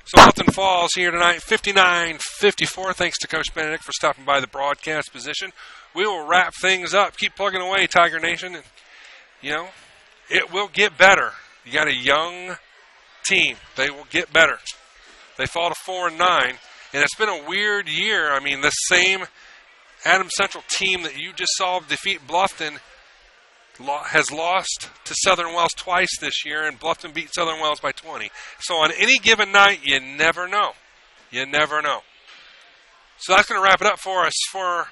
So Bluffton Falls here tonight, 59-54. Thanks to Coach Benedict for stopping by the broadcast position. We will wrap things up. Keep plugging away, Tiger Nation. And, it will get better. You got a young team. They will get better. They fall to 4-9, and it's been a weird year. I mean, the same Adams Central team that you just saw defeat Bluffton has lost to Southern Wells twice this year, and Bluffton beat Southern Wells by 20. So on any given night, you never know. You never know. So that's going to wrap it up for us for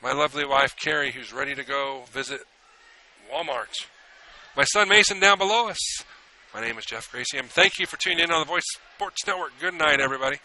my lovely wife, Carrie, who's ready to go visit Walmart. My son, Mason, down below us. My name is Jeff Gracie. Thank you for tuning in on the Voice Sports Network. Good night, everybody.